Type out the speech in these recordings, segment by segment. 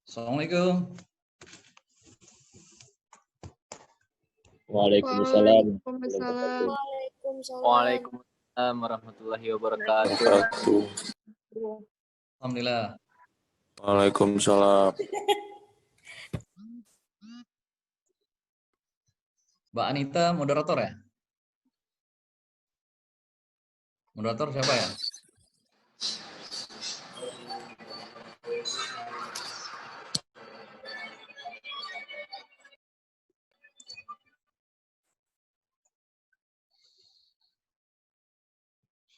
Assalamualaikum. Waalaikumsalam. Waalaikumsalam warahmatullahi wabarakatuh. Alhamdulillah. Waalaikumsalam. Mbak Anita, moderator ya? Moderator siapa ya?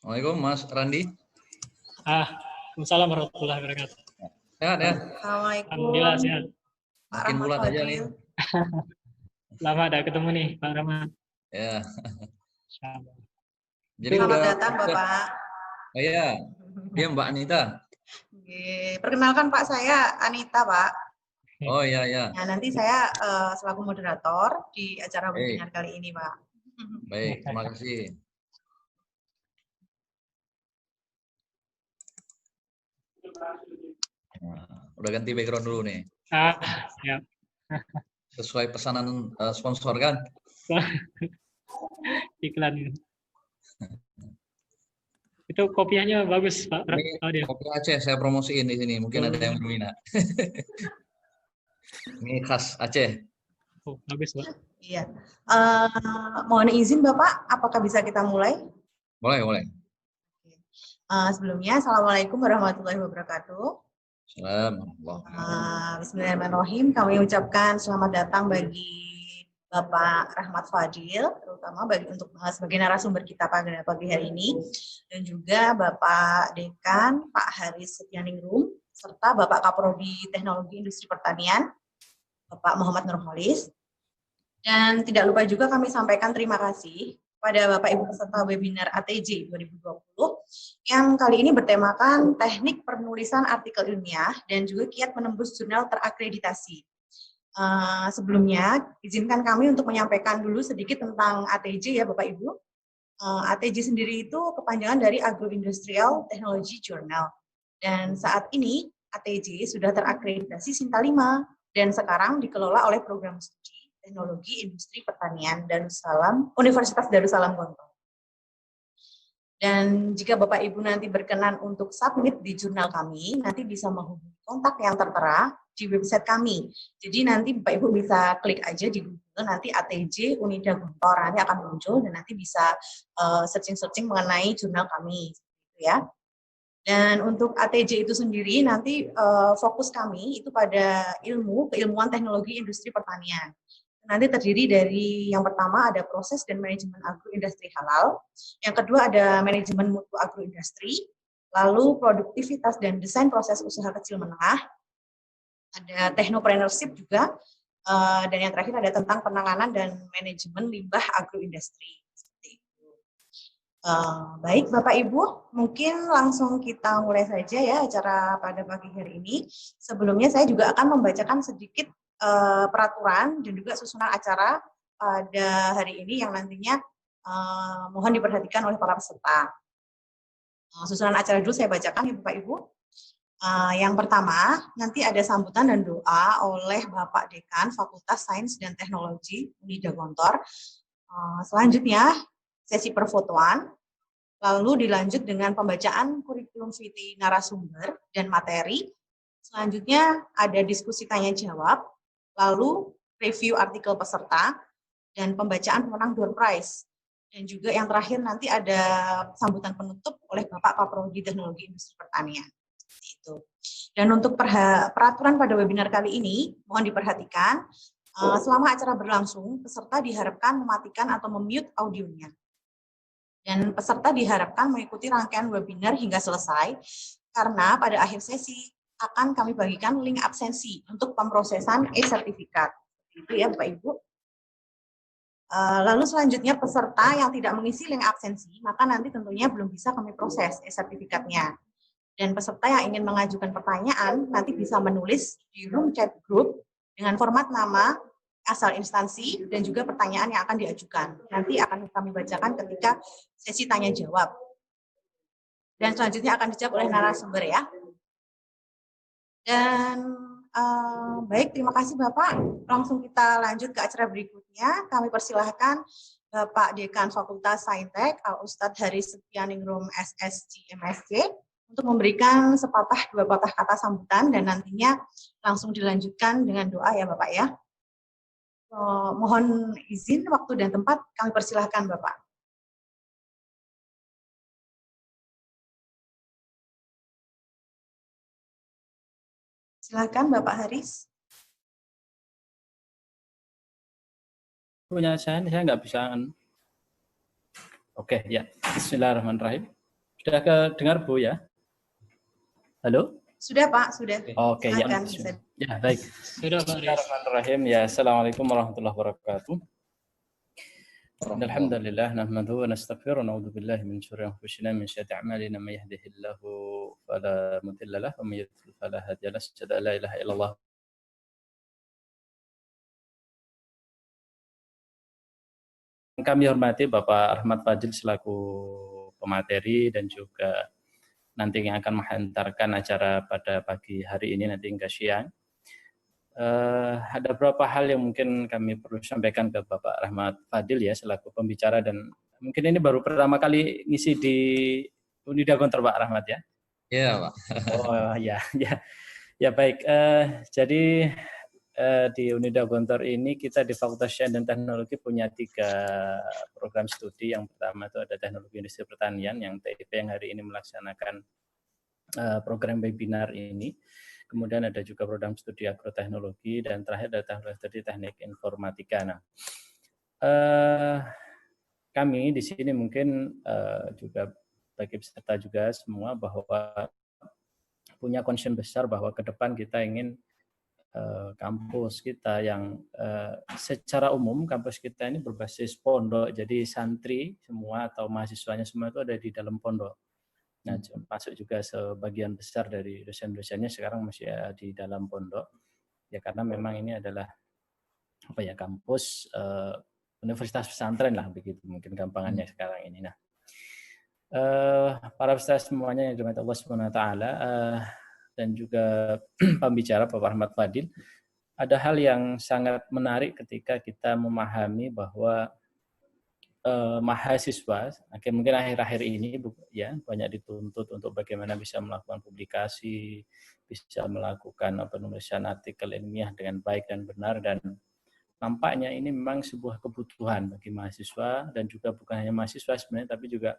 Assalamualaikum Mas Randi. Waalaikumsalam warahmatullahi wabarakatuh. Sehat ya? Assalamualaikum. Alhamdulillah sehat. Makin bulat aja nih. Lama ada ketemu nih Pak Rahmat. Ya. Insyaallah. Jadi Selamat udah datang Bapak. Oh iya. Dia Mbak Anita. Oke, perkenalkan Pak, saya Anita Pak. Oh iya ya. Nah, nanti saya selaku moderator di acara webinar kali ini Pak. Baik, terima kasih. Nah, udah ganti background dulu nih. Ya. Sesuai pesanan sponsor kan? Iklan. Itu kopiahnya bagus Pak. Ini kopi Aceh saya promosiin di sini. Mungkin ada yang berminat. Ini khas Aceh. Oh, bagus Pak. Iya. Mohon izin Bapak, apakah bisa kita mulai? Boleh. Sebelumnya, Assalamualaikum warahmatullahi wabarakatuh. Bismillahirrahmanirrahim. Kami ucapkan selamat datang bagi Bapak Rahmat Fadil, terutama untuk sebagai narasumber kita pada pagi hari ini, dan juga Bapak Dekan, Pak Haris Setyaningrum, serta Bapak Kaprodi Teknologi Industri Pertanian, Bapak Muhammad Nurholis. Dan tidak lupa juga kami sampaikan terima kasih pada Bapak Ibu peserta webinar ATJ 2020 yang kali ini bertemakan teknik penulisan artikel ilmiah dan juga kiat menembus jurnal terakreditasi. Sebelumnya, izinkan kami untuk menyampaikan dulu sedikit tentang ATJ ya Bapak Ibu. ATJ sendiri itu kepanjangan dari Agroindustrial Technology Journal. Dan saat ini ATJ sudah terakreditasi Sinta 5 dan sekarang dikelola oleh program studi Teknologi Industri Pertanian Universitas Darussalam Gontor. Dan jika Bapak Ibu nanti berkenan untuk submit di jurnal kami, nanti bisa menghubungi kontak yang tertera di website kami. Jadi nanti Bapak Ibu bisa klik aja di Google, nanti ATJ Unida Gontor, nanti akan muncul dan nanti bisa searching-searching mengenai jurnal kami. Gitu ya. Dan untuk ATJ itu sendiri nanti fokus kami itu pada keilmuan teknologi industri pertanian. Nanti terdiri dari yang pertama ada proses dan manajemen agroindustri halal, yang kedua ada manajemen mutu agroindustri, lalu produktivitas dan desain proses usaha kecil menengah, ada technopreneurship juga, dan yang terakhir ada tentang penanganan dan manajemen limbah agroindustri. Baik Bapak Ibu, mungkin langsung kita mulai saja ya acara pada pagi hari ini. Sebelumnya saya juga akan membacakan sedikit peraturan dan juga susunan acara pada hari ini yang nantinya mohon diperhatikan oleh para peserta. Susunan acara dulu saya bacakan ya Bapak Ibu. Yang pertama, nanti ada sambutan dan doa oleh Bapak Dekan Fakultas Sains dan Teknologi Unida Gontor. Selanjutnya, sesi perfotoan, lalu dilanjut dengan pembacaan kurikulum vitae narasumber dan materi. Selanjutnya ada diskusi tanya-jawab, lalu review artikel peserta, dan pembacaan pemenang door prize. Dan juga yang terakhir nanti ada sambutan penutup oleh Bapak Kaprodi Teknologi Industri Pertanian. Itu. Dan untuk peraturan pada webinar kali ini, mohon diperhatikan, selama acara berlangsung, peserta diharapkan mematikan atau memute audionya. Dan peserta diharapkan mengikuti rangkaian webinar hingga selesai, karena pada akhir sesi akan kami bagikan link absensi untuk pemrosesan e-sertifikat. Itu ya Bapak Ibu. Lalu selanjutnya peserta yang tidak mengisi link absensi, maka nanti tentunya belum bisa kami proses e-sertifikatnya. Dan peserta yang ingin mengajukan pertanyaan nanti bisa menulis di room chat group dengan format nama, asal instansi, dan juga pertanyaan yang akan diajukan. Nanti akan kami bacakan ketika sesi tanya-jawab. Dan selanjutnya akan dijawab oleh narasumber ya. Dan Baik, terima kasih Bapak. Langsung kita lanjut ke acara berikutnya. Kami persilahkan Bapak Dekan Fakultas Saintek, Al-Ustadz Haris Setianingrum SSC MSc, untuk memberikan sepatah dua patah kata sambutan dan nantinya langsung dilanjutkan dengan doa ya Bapak ya. Mohon izin, waktu dan tempat kami persilahkan Bapak. Silakan Bapak Haris. Punya saya nggak bisa. Oke, ya. Bismillahirrahmanirrahim. Sudah kedengar Bu ya? Halo? Sudah Pak, sudah. Oke, ya. Silakan. Ya, baik. Sudah Pak Haris. Bismillahirrahmanirrahim. Ya, Assalamualaikum warahmatullahi wabarakatuh. Alhamdulillah nahmaduhu wa nastaghfiruh wa na'udzu billahi min syururi anfusina min sayyiati a'malina may yahdihillahu fala mudilla lahu wa may yudlil fala hadiya lahu. Asyhadu an la ilaha illallah. Kami hormati Bapak Ahmad Fadil selaku pemateri dan juga nanti yang akan menghantarkan acara pada pagi hari ini nanti hingga siang. Ada beberapa hal yang mungkin kami perlu sampaikan ke Bapak Ahmad Fadil ya selaku pembicara, dan mungkin ini baru pertama kali ngisi di Unida Gontor Pak Rahmat ya. Iya Pak. Oh ya baik. Jadi di Unida Gontor ini kita di Fakultas Sains dan Teknologi punya 3 program studi. Yang pertama itu ada Teknologi Industri Pertanian yang TIP yang hari ini melaksanakan program webinar ini. Kemudian ada juga program studi agroteknologi, dan terakhir ada program studi teknik informatika. Nah, kami di sini mungkin juga bagi peserta juga semua bahwa punya concern besar bahwa ke depan kita ingin kampus kita yang secara umum kampus kita ini berbasis pondok, jadi santri semua atau mahasiswanya semua itu ada di dalam pondok. Nah, masuk juga sebagian besar dari dosen-dosennya sekarang masih di dalam pondok. Ya karena memang ini adalah kampus universitas pesantren lah begitu mungkin gampangannya sekarang ini. Nah, para peserta semuanya yang dirahmati Allah Subhanahu wa taala dan juga pembicara Bapak Ahmad Fadil, ada hal yang sangat menarik ketika kita memahami bahwa mahasiswa mungkin akhir-akhir ini ya banyak dituntut untuk bagaimana bisa melakukan publikasi, bisa melakukan penulisan artikel ilmiah dengan baik dan benar, dan nampaknya ini memang sebuah kebutuhan bagi mahasiswa dan juga bukan hanya mahasiswa sebenarnya tapi juga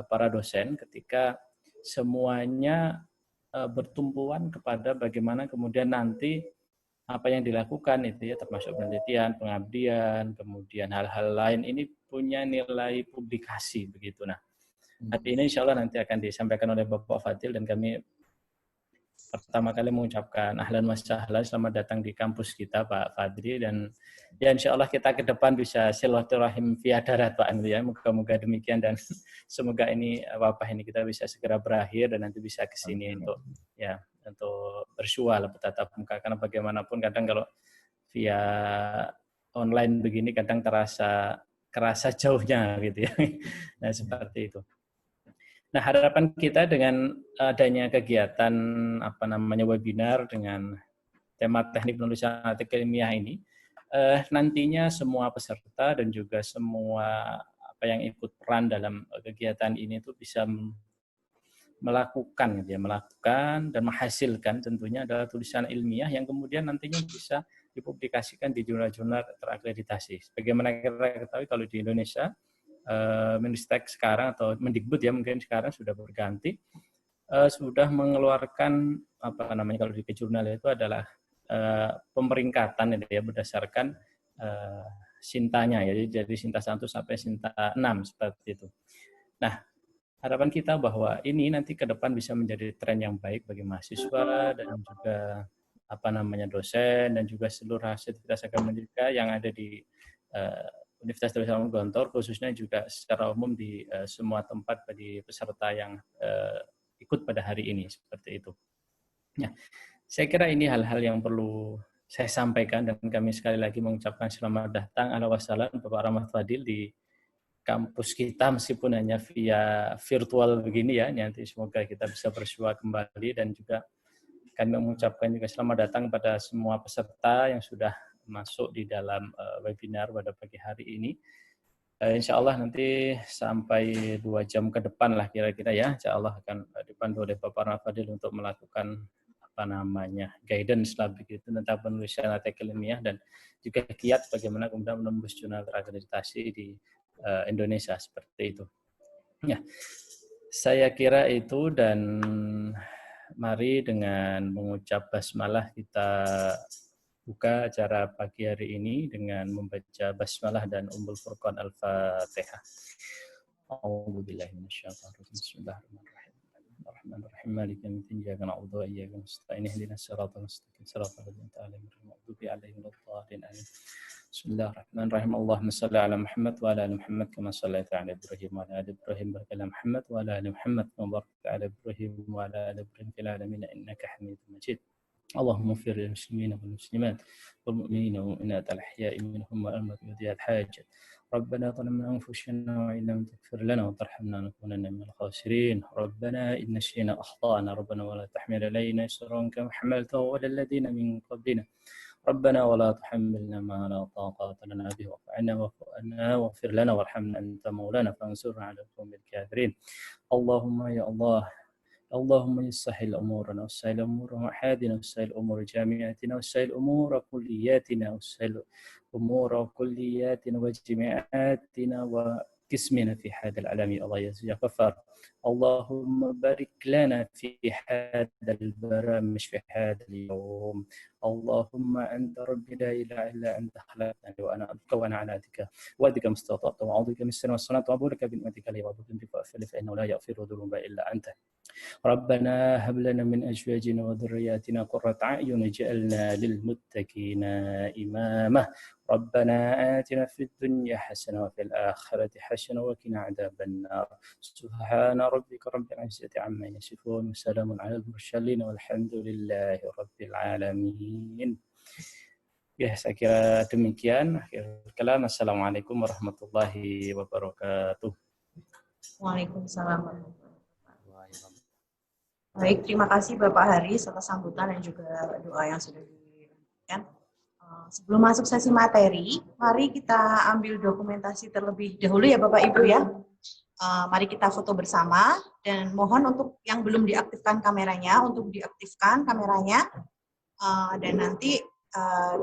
para dosen ketika semuanya bertumpuan kepada bagaimana kemudian nanti apa yang dilakukan itu ya termasuk penelitian, pengabdian, kemudian hal-hal lain ini punya nilai publikasi begitu. Nah, hari ini insya Allah nanti akan disampaikan oleh Bapak Fadil, dan kami pertama kali mengucapkan ahlan wa sahlan, selamat datang di kampus kita Pak Fadli, dan ya insya Allah kita ke depan bisa silaturahim via darat Pak ya, moga-moga demikian, dan semoga ini wabah ini kita bisa segera berakhir dan nanti bisa ke sini untuk bersyual bertatap muka, karena bagaimanapun kadang kalau via online begini kadang kerasa jauhnya gitu ya. Nah, seperti itu. Nah, harapan kita dengan adanya kegiatan webinar dengan tema teknik penulisan artikel ilmiah ini, nantinya semua peserta dan juga semua yang ikut peran dalam kegiatan ini itu bisa melakukan dan menghasilkan tentunya adalah tulisan ilmiah yang kemudian nantinya bisa dipublikasikan di jurnal-jurnal terakreditasi. Sebagaimana kita ketahui kalau di Indonesia Mendikbud sekarang atau Mendikbud ya mungkin sekarang sudah berganti, sudah mengeluarkan kalau di jurnal itu adalah pemeringkatan ya berdasarkan sintanya ya, jadi Sinta 1 sampai Sinta 6 seperti itu. Nah, harapan kita bahwa ini nanti ke depan bisa menjadi tren yang baik bagi mahasiswa dan juga dosen dan juga seluruh aktivitas akademika yang ada di Universitas Darussalam Gontor, khususnya juga secara umum di semua tempat bagi peserta yang ikut pada hari ini seperti itu. Ya, saya kira ini hal-hal yang perlu saya sampaikan, dan kami sekali lagi mengucapkan selamat datang ala wassalam Bapak Ahmad Fadil di kampus kita meskipun hanya via virtual begini ya. Nanti semoga kita bisa bersua kembali dan juga Kami mengucapkan juga selamat datang pada semua peserta yang sudah masuk di dalam webinar pada pagi hari ini. Insya Allah nanti sampai 2 jam ke depan lah kira-kira ya. Insya Allah akan dipandu oleh Bapak Rafadil untuk melakukan guidance lah begitu tentang penulisan artikel ilmiah dan juga kiat bagaimana kemudian menembus jurnal terakreditasi di Indonesia seperti itu. Ya, saya kira itu dan mari dengan mengucap basmalah kita buka acara pagi hari ini dengan membaca basmalah dan Ummul Furqan Al-Fatihah. A'udzubillahi minasyaitonir rajim. Bismillahirrahmanirrahim. Bismillahirrahmanirrahim. Maliki yaumiddin. Iyyaka na'budu wa iyyaka nasta'in. Ihdinas siratal mustaqim. Siratal ladzina an'amta 'alaihim ghairil maghdubi 'alaihim waladdallin. Amin. Bismillahirrahmanirrahim. Allahumma shalli ala Muhammad wa ala ali Muhammad kama shallaita ala Ibrahim wa ala ali Ibrahim wa ala Muhammad wa ala ali Muhammad kama barakta ala Ibrahim wa ala ali Ibrahim fil alamin innaka Hamidum Majid. اللهم اغفر للمسلمين والمسلمات والمؤمنين والمؤمنات الأحياء منهم والأموات بذي الحاجة ربنا ظلمنا أنفسنا وإن لم تغفر لنا وترحمنا لنكونن من الخاسرين ربنا إن نسينا أخطأنا ربنا ولا تحمل علينا إصرا كما حملته على الذين من قبلنا ربنا ولا تحملنا ما لا طاقة لنا به واعف عنا واغفر لنا وارحمنا أنت مولانا فانصرنا على القوم الكافرين اللهم يا الله اللهم يسهل أمورنا وسهل أمور وحادنا وسهل أمور جامعاتنا وسهل أمور كلياتنا وسهل أمور كلياتنا وجامعاتنا وقسمنا في هذا العالم الله يا غفار اللهم بارك لنا في هذا البرامج في هذا اليوم اللهم أنت ربي لا إله إلا أنت خلقتني وأنا عبدك وأنا على عهدك وعدك ما استطعت وأعوذ بك من الشر والصلاة وأعوذ بك بنعمتك لي وأعوذ بك فإنه لا يغفر الذنوب إلا أنت ربنا هب لنا من أزواجنا وذرياتنا قرة أعين واجعلنا للمتقين إماما ربنا آتنا في الدنيا حسنة وفي الآخرة حسنة وقنا عذاب النار سبحان ربك رب العزة عما يصفون وسلام على المرسلين والحمد لله رب العالمين. Ya, saya kira demikian. Akhir kalam. Assalamualaikum warahmatullahi wabarakatuh. Waalaikumsalam warahmatullahi wabarakatuh. Baik, terima kasih Bapak Haris atas sambutan dan juga doa yang sudah diberikan. Sebelum masuk sesi materi, mari kita ambil dokumentasi terlebih dahulu ya Bapak Ibu ya. Mari kita foto bersama dan mohon untuk yang belum diaktifkan kameranya, untuk diaktifkan kameranya dan nanti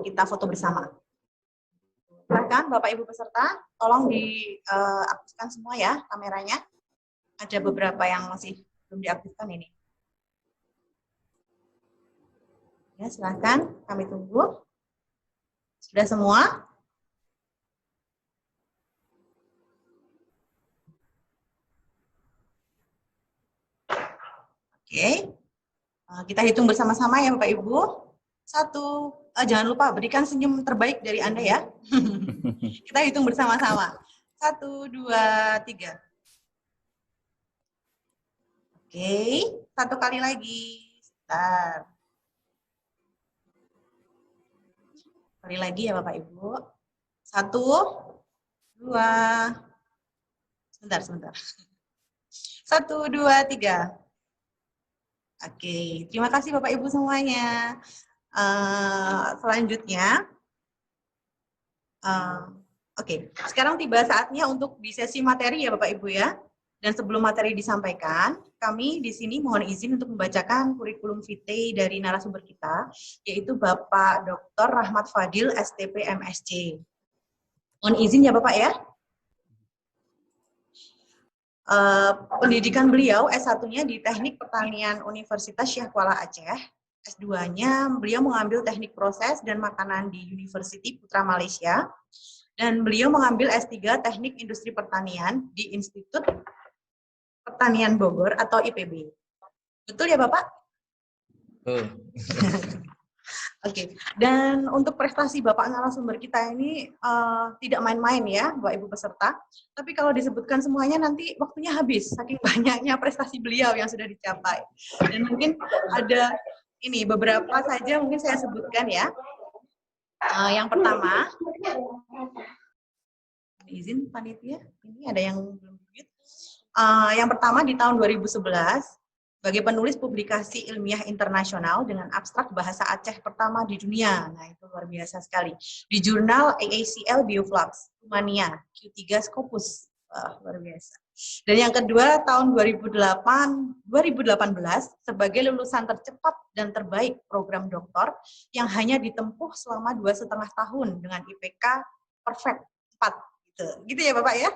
kita foto bersama. Silakan Bapak Ibu peserta, tolong diaktifkan semua ya kameranya. Ada beberapa yang masih belum diaktifkan ini. Ya, silakan, kami tunggu. Sudah semua? Oke. Kita hitung bersama-sama ya Bapak Ibu. 1, jangan lupa berikan senyum terbaik dari Anda ya. Kita hitung bersama-sama. 1, 2, 3. Oke, 1 kali lagi. Sebentar. Kali lagi ya Bapak Ibu. 1, 2. Sebentar. 1, 2, 3. Oke, terima kasih Bapak Ibu semuanya. Selanjutnya, oke, sekarang tiba saatnya untuk di sesi materi ya Bapak Ibu ya. Dan sebelum materi disampaikan, kami di sini mohon izin untuk membacakan kurikulum vitae dari narasumber kita, yaitu Bapak Dr. Rahmat Fadil, STP MSc. Mohon izin ya Bapak ya. Pendidikan beliau S1-nya di Teknik Pertanian Universitas Syekh Kuala Aceh. S2-nya beliau mengambil teknik proses dan makanan di University Putra Malaysia. Dan beliau mengambil S3 Teknik Industri Pertanian di Institut Pertanian Bogor atau IPB. Betul ya Bapak? Oke. Dan untuk prestasi Bapak narasumber kita ini tidak main-main ya Bapak Ibu peserta. Tapi kalau disebutkan semuanya nanti waktunya habis, saking banyaknya prestasi beliau yang sudah dicapai. Dan mungkin ada ini beberapa saja mungkin saya sebutkan ya. Yang pertama, izin panitia, ini ada yang belum mute. Yang pertama di tahun 2011, sebagai penulis publikasi ilmiah internasional dengan abstrak bahasa Aceh pertama di dunia. Nah, itu luar biasa sekali. Di jurnal AACL Bioflux, Rumania, Q3 Scopus. Wah, luar biasa. Dan yang kedua, tahun 2018 sebagai lulusan tercepat dan terbaik program doktor yang hanya ditempuh selama 2,5 tahun dengan IPK perfect 4. Gitu ya Bapak ya?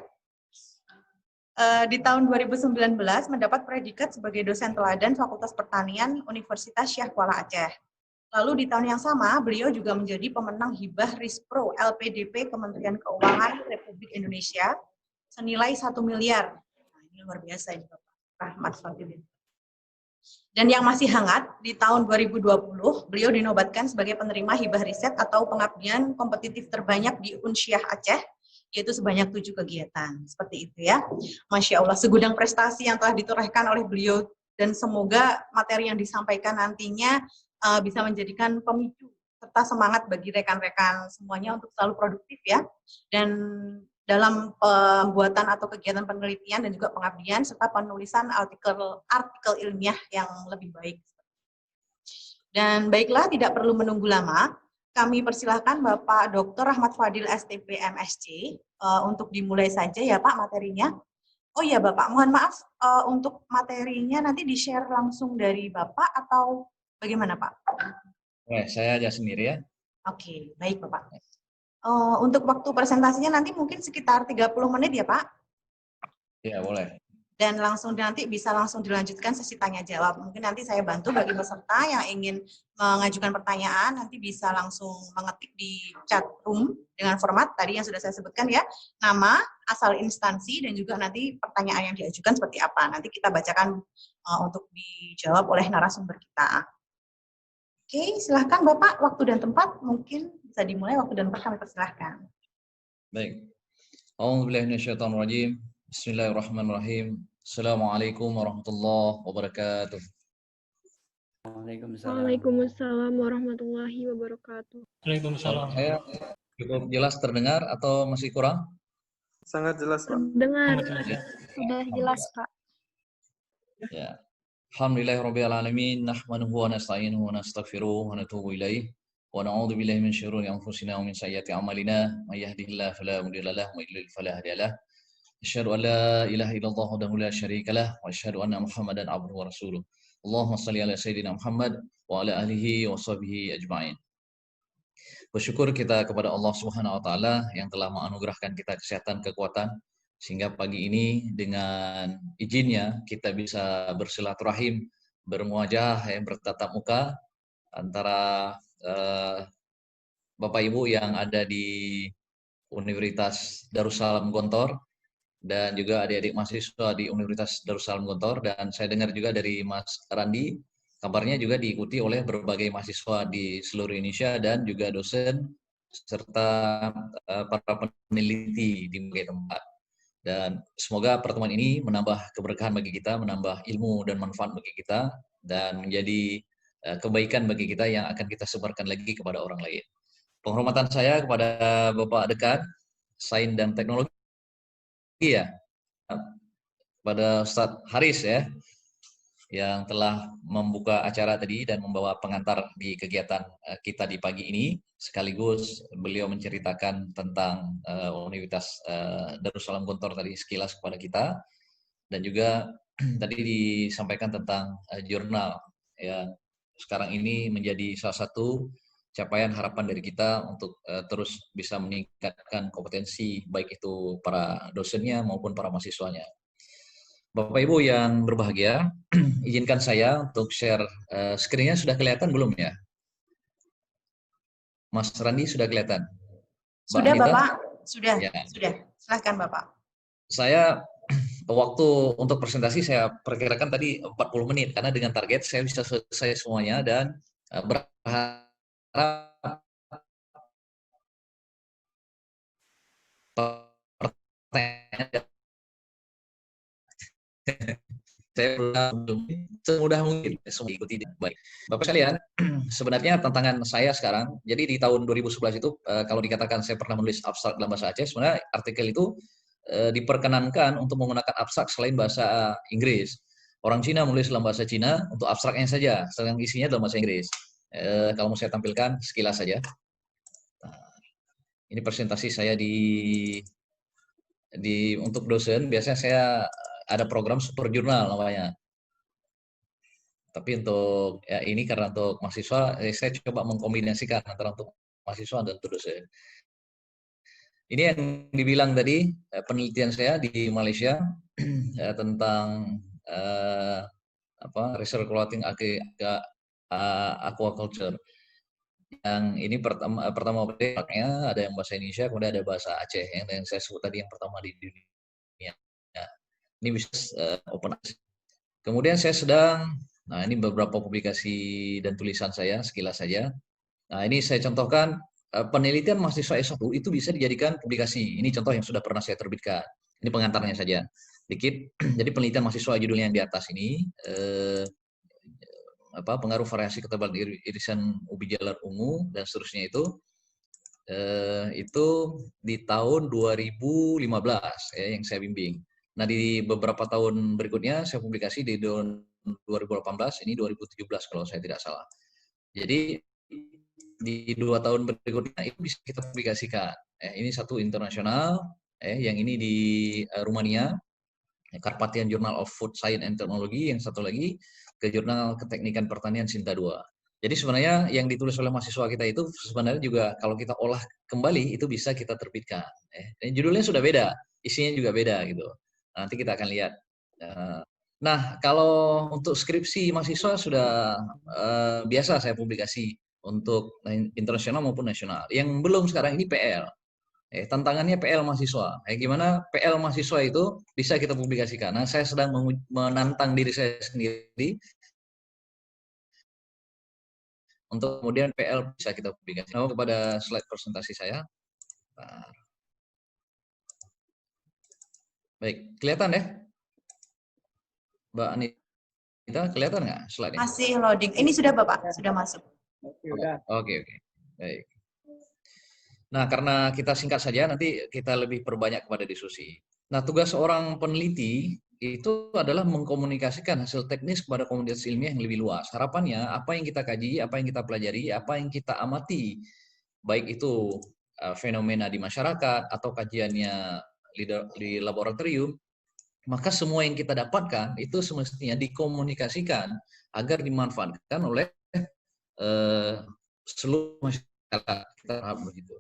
Di tahun 2019 mendapat predikat sebagai dosen teladan Fakultas Pertanian Universitas Syekh Kuala Aceh. Lalu di tahun yang sama, beliau juga menjadi pemenang hibah Rispro LPDP Kementerian Keuangan Republik Indonesia senilai 1 miliar. Nah, ini luar biasa ini Bapak Rahmat Fadil. Dan yang masih hangat, di tahun 2020, beliau dinobatkan sebagai penerima hibah riset atau pengabdian kompetitif terbanyak di Unsyah Aceh, yaitu sebanyak 7 kegiatan. Seperti itu ya. Masya Allah, segudang prestasi yang telah ditorehkan oleh beliau, dan semoga materi yang disampaikan nantinya bisa menjadikan pemicu serta semangat bagi rekan-rekan semuanya untuk selalu produktif ya. Dan dalam pembuatan atau kegiatan penelitian dan juga pengabdian, serta penulisan artikel ilmiah yang lebih baik. Dan baiklah, tidak perlu menunggu lama, kami persilahkan Bapak Dr. Rahmat Fadil STP MSc untuk dimulai saja ya Pak materinya. Oh iya Bapak, mohon maaf untuk materinya nanti di-share langsung dari Bapak atau bagaimana Pak? Saya aja sendiri ya. Oke, baik Bapak. Untuk waktu presentasinya nanti mungkin sekitar 30 menit ya Pak? Ya, boleh. Dan nanti bisa langsung dilanjutkan sesi tanya jawab. Mungkin nanti saya bantu bagi peserta yang ingin mengajukan pertanyaan, nanti bisa langsung mengetik di chat room dengan format tadi yang sudah saya sebutkan ya, nama, asal instansi, dan juga nanti pertanyaan yang diajukan seperti apa. Nanti kita bacakan untuk dijawab oleh narasumber kita. Oke, silahkan Bapak, waktu dan tempat mungkin bisa dimulai, waktu dan tempat kami persilahkan. Baik. A'udzubillahi minasyaitonirrajim. Bismillahirrahmanirrahim. Assalamualaikum warahmatullahi wabarakatuh. Waalaikumsalam warahmatullahi wabarakatuh. Waalaikumsalam. Saya cukup jelas terdengar atau masih kurang? Sangat jelas, Pak. Dengar. Ya. Sudah jelas, Pak. Ya. Alhamdulillahirabbil alamin, nahmaduhu wa nasta'inuhu wa nastaghfiruh wa natubu ilaih. Wa na'udzu billahi min syururi anfusina wa min sayyiati a'malina. May yahdihillahu fala mudilla lahu wa may yudlil fala hadiya lahu. Asyhadu an la ilaha illallah wahdahu la syarika lah wa asyhadu anna Muhammadan abduhu wa rasuluh. Allahumma shalli ala sayyidina Muhammad wa ala alihi wa sahbihi ajma'in. Bersyukur kita kepada Allah Subhanahu wa taala yang telah menganugerahkan kita kesehatan, kekuatan sehingga pagi ini dengan izinnya kita bisa bersilaturahim, bermuajah, bertatap muka antara Bapak Ibu yang ada di Universitas Darussalam Gontor dan juga adik-adik mahasiswa di Universitas Darussalam Gontor, dan saya dengar juga dari Mas Randi, kabarnya juga diikuti oleh berbagai mahasiswa di seluruh Indonesia dan juga dosen serta para peneliti di berbagai tempat. Dan semoga pertemuan ini menambah keberkahan bagi kita, menambah ilmu dan manfaat bagi kita, dan menjadi kebaikan bagi kita yang akan kita sebarkan lagi kepada orang lain. Penghormatan saya kepada Bapak Dekan Sains dan Teknologi ya, pada Ustadz Haris ya, yang telah membuka acara tadi dan membawa pengantar di kegiatan kita di pagi ini, sekaligus beliau menceritakan tentang Universitas Darussalam Gontor tadi sekilas kepada kita, dan juga tadi disampaikan tentang jurnal yang sekarang ini menjadi salah satu capaian harapan dari kita untuk terus bisa meningkatkan kompetensi baik itu para dosennya maupun para mahasiswanya. Bapak Ibu yang berbahagia, izinkan saya untuk share screen-nya. Sudah kelihatan belum ya? Mas Randi sudah kelihatan? Sudah Anita? Bapak, sudah, Ya. sudah. Silahkan Bapak. Saya waktu untuk presentasi saya perkirakan tadi 40 menit karena dengan target saya bisa selesai semuanya, dan berharap pertanyaan saya belum semudah mungkin semua ikuti baik. Bapak sekalian, sebenarnya tantangan saya sekarang, jadi di tahun 2011 itu kalau dikatakan saya pernah menulis abstrak dalam bahasa Aceh, sebenarnya artikel itu diperkenankan untuk menggunakan abstrak selain bahasa Inggris. Orang Cina menulis dalam bahasa Cina untuk abstraknya saja, sedangkan isinya dalam bahasa Inggris. Kalau mau saya tampilkan sekilas saja. Nah, ini presentasi saya untuk dosen. Biasanya saya ada program super jurnal namanya. Tapi untuk ya ini karena untuk mahasiswa, saya coba mengkombinasikan antara untuk mahasiswa dan untuk dosen. Ini yang dibilang tadi penelitian saya di Malaysia tentang recirculating aquaculture. Yang ini pertama produknya ada yang bahasa Indonesia, kemudian ada bahasa Aceh yang saya sebut tadi yang pertama di dunia. Ya, ini bisa open access. Kemudian saya sedang, nah ini beberapa publikasi dan tulisan saya sekilas saja. Nah ini saya contohkan penelitian mahasiswa S1 itu bisa dijadikan publikasi. Ini contoh yang sudah pernah saya terbitkan. Ini pengantarnya saja. Dikit. Jadi penelitian mahasiswa judulnya yang di atas ini pengaruh variasi ketebalan irisan ubi jalar ungu dan seterusnya itu di tahun 2015 yang saya bimbing. Nah di beberapa tahun berikutnya saya publikasi di tahun 2018, ini 2017 kalau saya tidak salah. Jadi di 2 tahun berikutnya itu bisa kita publikasikan. Ini satu internasional, yang ini di Rumania, Carpathian Journal of Food Science and Technology, yang satu lagi ke Jurnal Keteknikan Pertanian Sinta 2. Jadi sebenarnya yang ditulis oleh mahasiswa kita itu sebenarnya juga kalau kita olah kembali itu bisa kita terbitkan. Dan judulnya sudah beda, isinya juga beda gitu. Nanti kita akan lihat. Nah, kalau untuk skripsi mahasiswa sudah biasa saya publikasi untuk internasional maupun nasional. Yang belum sekarang ini PL. Tantangannya PL mahasiswa. Gimana PL mahasiswa itu bisa kita publikasikan. Nah, saya sedang menantang diri saya sendiri untuk kemudian PL bisa kita publikasikan. Nah, kepada slide presentasi saya. Baik, kelihatan ya? Mbak Anita, kelihatan nggak slide-nya? Masih loading. Ini sudah Bapak, sudah masuk. Oke. Baik. Nah, karena kita singkat saja, nanti kita lebih perbanyak kepada diskusi. Nah, tugas seorang peneliti itu adalah mengkomunikasikan hasil teknis kepada komunitas ilmiah yang lebih luas. Harapannya, apa yang kita kaji, apa yang kita pelajari, apa yang kita amati, baik itu fenomena di masyarakat atau kajiannya di laboratorium, maka semua yang kita dapatkan itu semestinya dikomunikasikan agar dimanfaatkan oleh seluruh masyarakat. Kita harap begitu.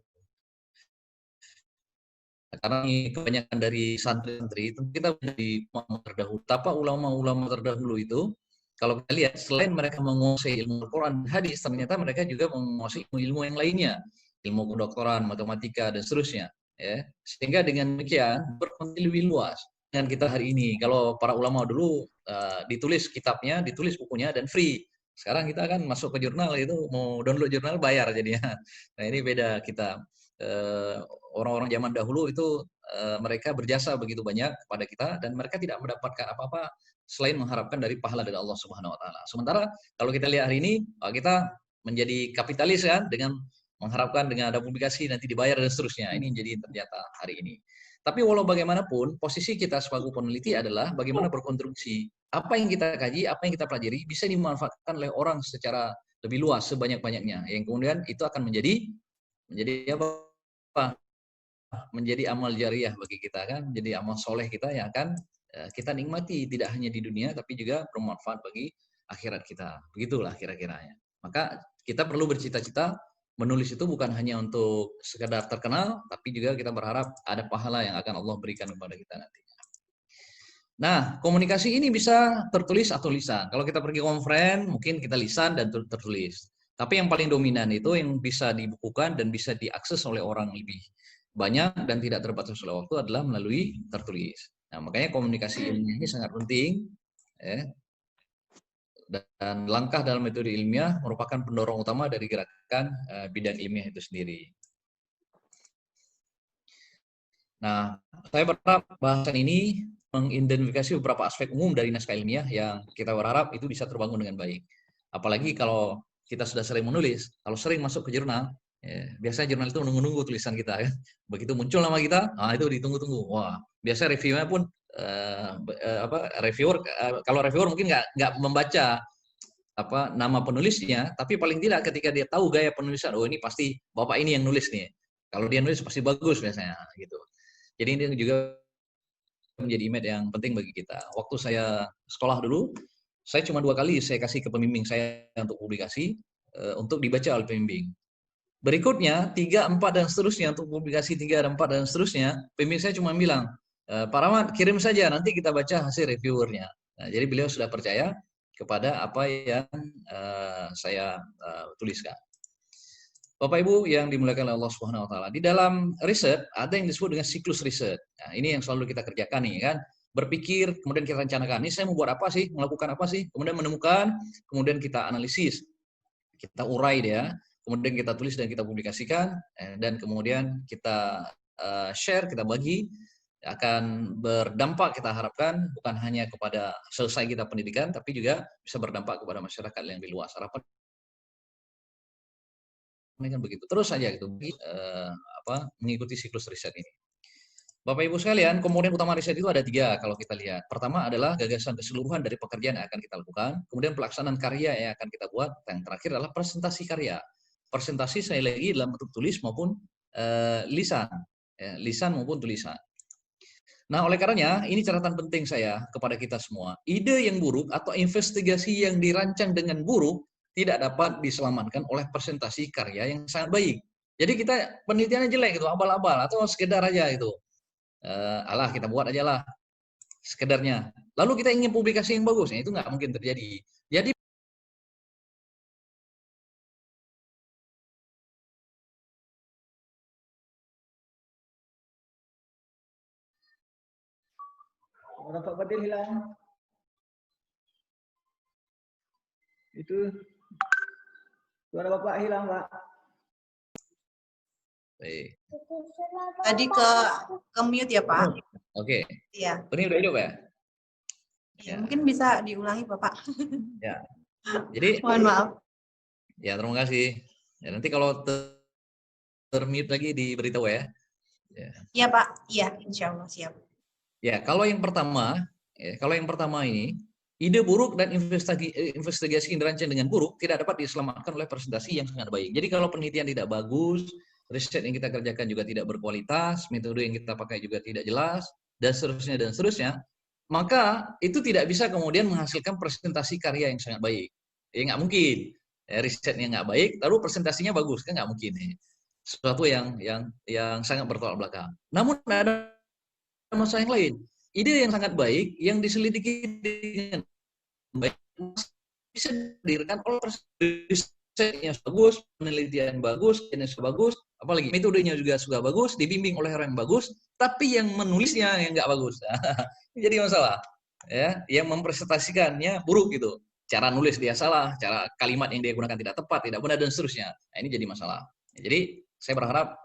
Karena kebanyakan dari santri-santri itu kita dari ulama terdahulu. Tapa ulama-ulama terdahulu itu, kalau kita lihat selain mereka menguasai ilmu Al-Quran dan hadis, ternyata mereka juga menguasai ilmu yang lainnya, ilmu kedokteran, matematika dan seterusnya. Sehingga dengan demikian berkontribusi lebih luas. Dengan kita hari ini, kalau para ulama dulu ditulis kitabnya, ditulis bukunya dan free. Sekarang kita kan masuk ke jurnal itu mau download jurnal bayar jadinya. Nah ini beda kita. Orang-orang zaman dahulu itu mereka berjasa begitu banyak kepada kita dan mereka tidak mendapatkan apa-apa selain mengharapkan dari pahala dari Allah Subhanahu wa taala. Sementara kalau kita lihat hari ini kita menjadi kapitalis kan dengan mengharapkan dengan ada publikasi nanti dibayar dan seterusnya. Ini jadi ternyata hari ini. Tapi walau bagaimanapun posisi kita sebagai peneliti adalah bagaimana berkontribusi. Apa yang kita kaji, apa yang kita pelajari bisa dimanfaatkan oleh orang secara lebih luas sebanyak-banyaknya. Yang kemudian itu akan menjadi apa? Menjadi amal jariah bagi kita kan, jadi amal soleh kita yang akan kita nikmati tidak hanya di dunia tapi juga bermanfaat bagi akhirat kita. Begitulah kira-kiranya. Maka kita perlu bercita-cita menulis itu bukan hanya untuk sekedar terkenal, tapi juga kita berharap ada pahala yang akan Allah berikan kepada kita nantinya. Nah, komunikasi ini bisa tertulis atau lisan. Kalau kita pergi konferen, mungkin kita lisan dan tertulis. Tapi yang paling dominan itu yang bisa dibukukan dan bisa diakses oleh orang lebih banyak dan tidak terbatas oleh waktu adalah melalui tertulis. Nah, makanya komunikasi ilmiah ini sangat penting. Dan langkah dalam metode ilmiah merupakan pendorong utama dari gerakan bidang ilmiah itu sendiri. Nah, saya berharap bahasan ini mengidentifikasi beberapa aspek umum dari naskah ilmiah yang kita berharap itu bisa terbangun dengan baik. Apalagi kalau kita sudah sering menulis, kalau sering masuk ke jurnal, biasanya jurnal itu menunggu-nunggu tulisan kita kan. Begitu muncul nama kita, itu ditunggu-tunggu. Wah, biasa reviewnya pun reviewer, kalau reviewer mungkin nggak membaca nama penulisnya, tapi paling tidak ketika dia tahu gaya penulisan, oh ini pasti bapak ini yang nulis nih. Kalau dia nulis pasti bagus biasanya gitu. Jadi ini juga menjadi image yang penting bagi kita. Waktu saya sekolah dulu, saya cuma 2 kali saya kasih ke pembimbing saya untuk publikasi untuk dibaca oleh pembimbing. Berikutnya 3, 4 dan seterusnya untuk publikasi 3, 4 dan seterusnya, pembimbing saya cuma bilang, Pak Rahmat kirim saja nanti kita baca hasil reviewernya. Nah, jadi beliau sudah percaya kepada apa yang saya tuliskan. Bapak Ibu yang dimuliakan oleh Allah Subhanahu wa taala, di dalam riset ada yang disebut dengan siklus riset. Nah, ini yang selalu kita kerjakan nih kan. Berpikir, kemudian kita rencanakan, ini saya mau buat apa sih? Melakukan apa sih? Kemudian menemukan, kemudian kita analisis. Kita urai dia, kemudian kita tulis dan kita publikasikan, dan kemudian kita share, kita bagi, akan berdampak kita harapkan bukan hanya kepada selesai kita pendidikan, tapi juga bisa berdampak kepada masyarakat yang lebih luas. Harapan ini kan begitu terus saja gitu, mengikuti siklus riset ini. Bapak Ibu sekalian, komponen utama riset itu ada 3 kalau kita lihat. Pertama adalah gagasan keseluruhan dari pekerjaan yang akan kita lakukan, kemudian pelaksanaan karya yang akan kita buat, dan yang terakhir adalah presentasi karya. Presentasi saya lagi dalam bentuk tulis maupun lisan, lisan maupun tulisan. Nah, oleh karenanya ini catatan penting saya kepada kita semua. Ide yang buruk atau investigasi yang dirancang dengan buruk tidak dapat diselamatkan oleh presentasi karya yang sangat baik. Jadi kita penelitiannya jelek gitu, abal-abal atau sekedar aja itu. Alah kita buat aja lah sekedarnya. Lalu kita ingin publikasi yang bagus, itu nggak mungkin terjadi. Jadi Pak Fadil hilang. Itu suara Bapak hilang, Pak. Baik. Tadi ke mute ya, Pak. Oke. Iya. Ini udah hidup ya? Ya, mungkin bisa diulangi, Bapak. Ya. Jadi mohon maaf. Ya, terima kasih. Ya, nanti kalau termute lagi diberitahu ya. Iya, Pak. Iya, insya Allah siap. Ya, kalau yang pertama ini, ide buruk dan investigasi yang dirancang dengan buruk tidak dapat diselamatkan oleh presentasi yang sangat baik. Jadi kalau penelitian tidak bagus, riset yang kita kerjakan juga tidak berkualitas, metode yang kita pakai juga tidak jelas, dan seterusnya, maka itu tidak bisa kemudian menghasilkan presentasi karya yang sangat baik. Ya nggak mungkin. Risetnya nggak baik, lalu presentasinya bagus, kan nggak mungkin. Sesuatu yang sangat bertolak belakang. Namun ada masalah yang lain. Ide yang sangat baik, yang diselidiki dengan baik, bisa dihadirkan oleh risetnya bagus, penelitian bagus, jenis bagus, apalagi metodenya juga bagus, dibimbing oleh orang yang bagus, tapi yang menulisnya yang nggak bagus. Ini jadi masalah. Ya, yang mempresentasikannya buruk gitu. Cara nulis dia salah, cara kalimat yang dia gunakan tidak tepat, tidak benar, dan seterusnya. Nah, ini jadi masalah. Jadi, saya berharap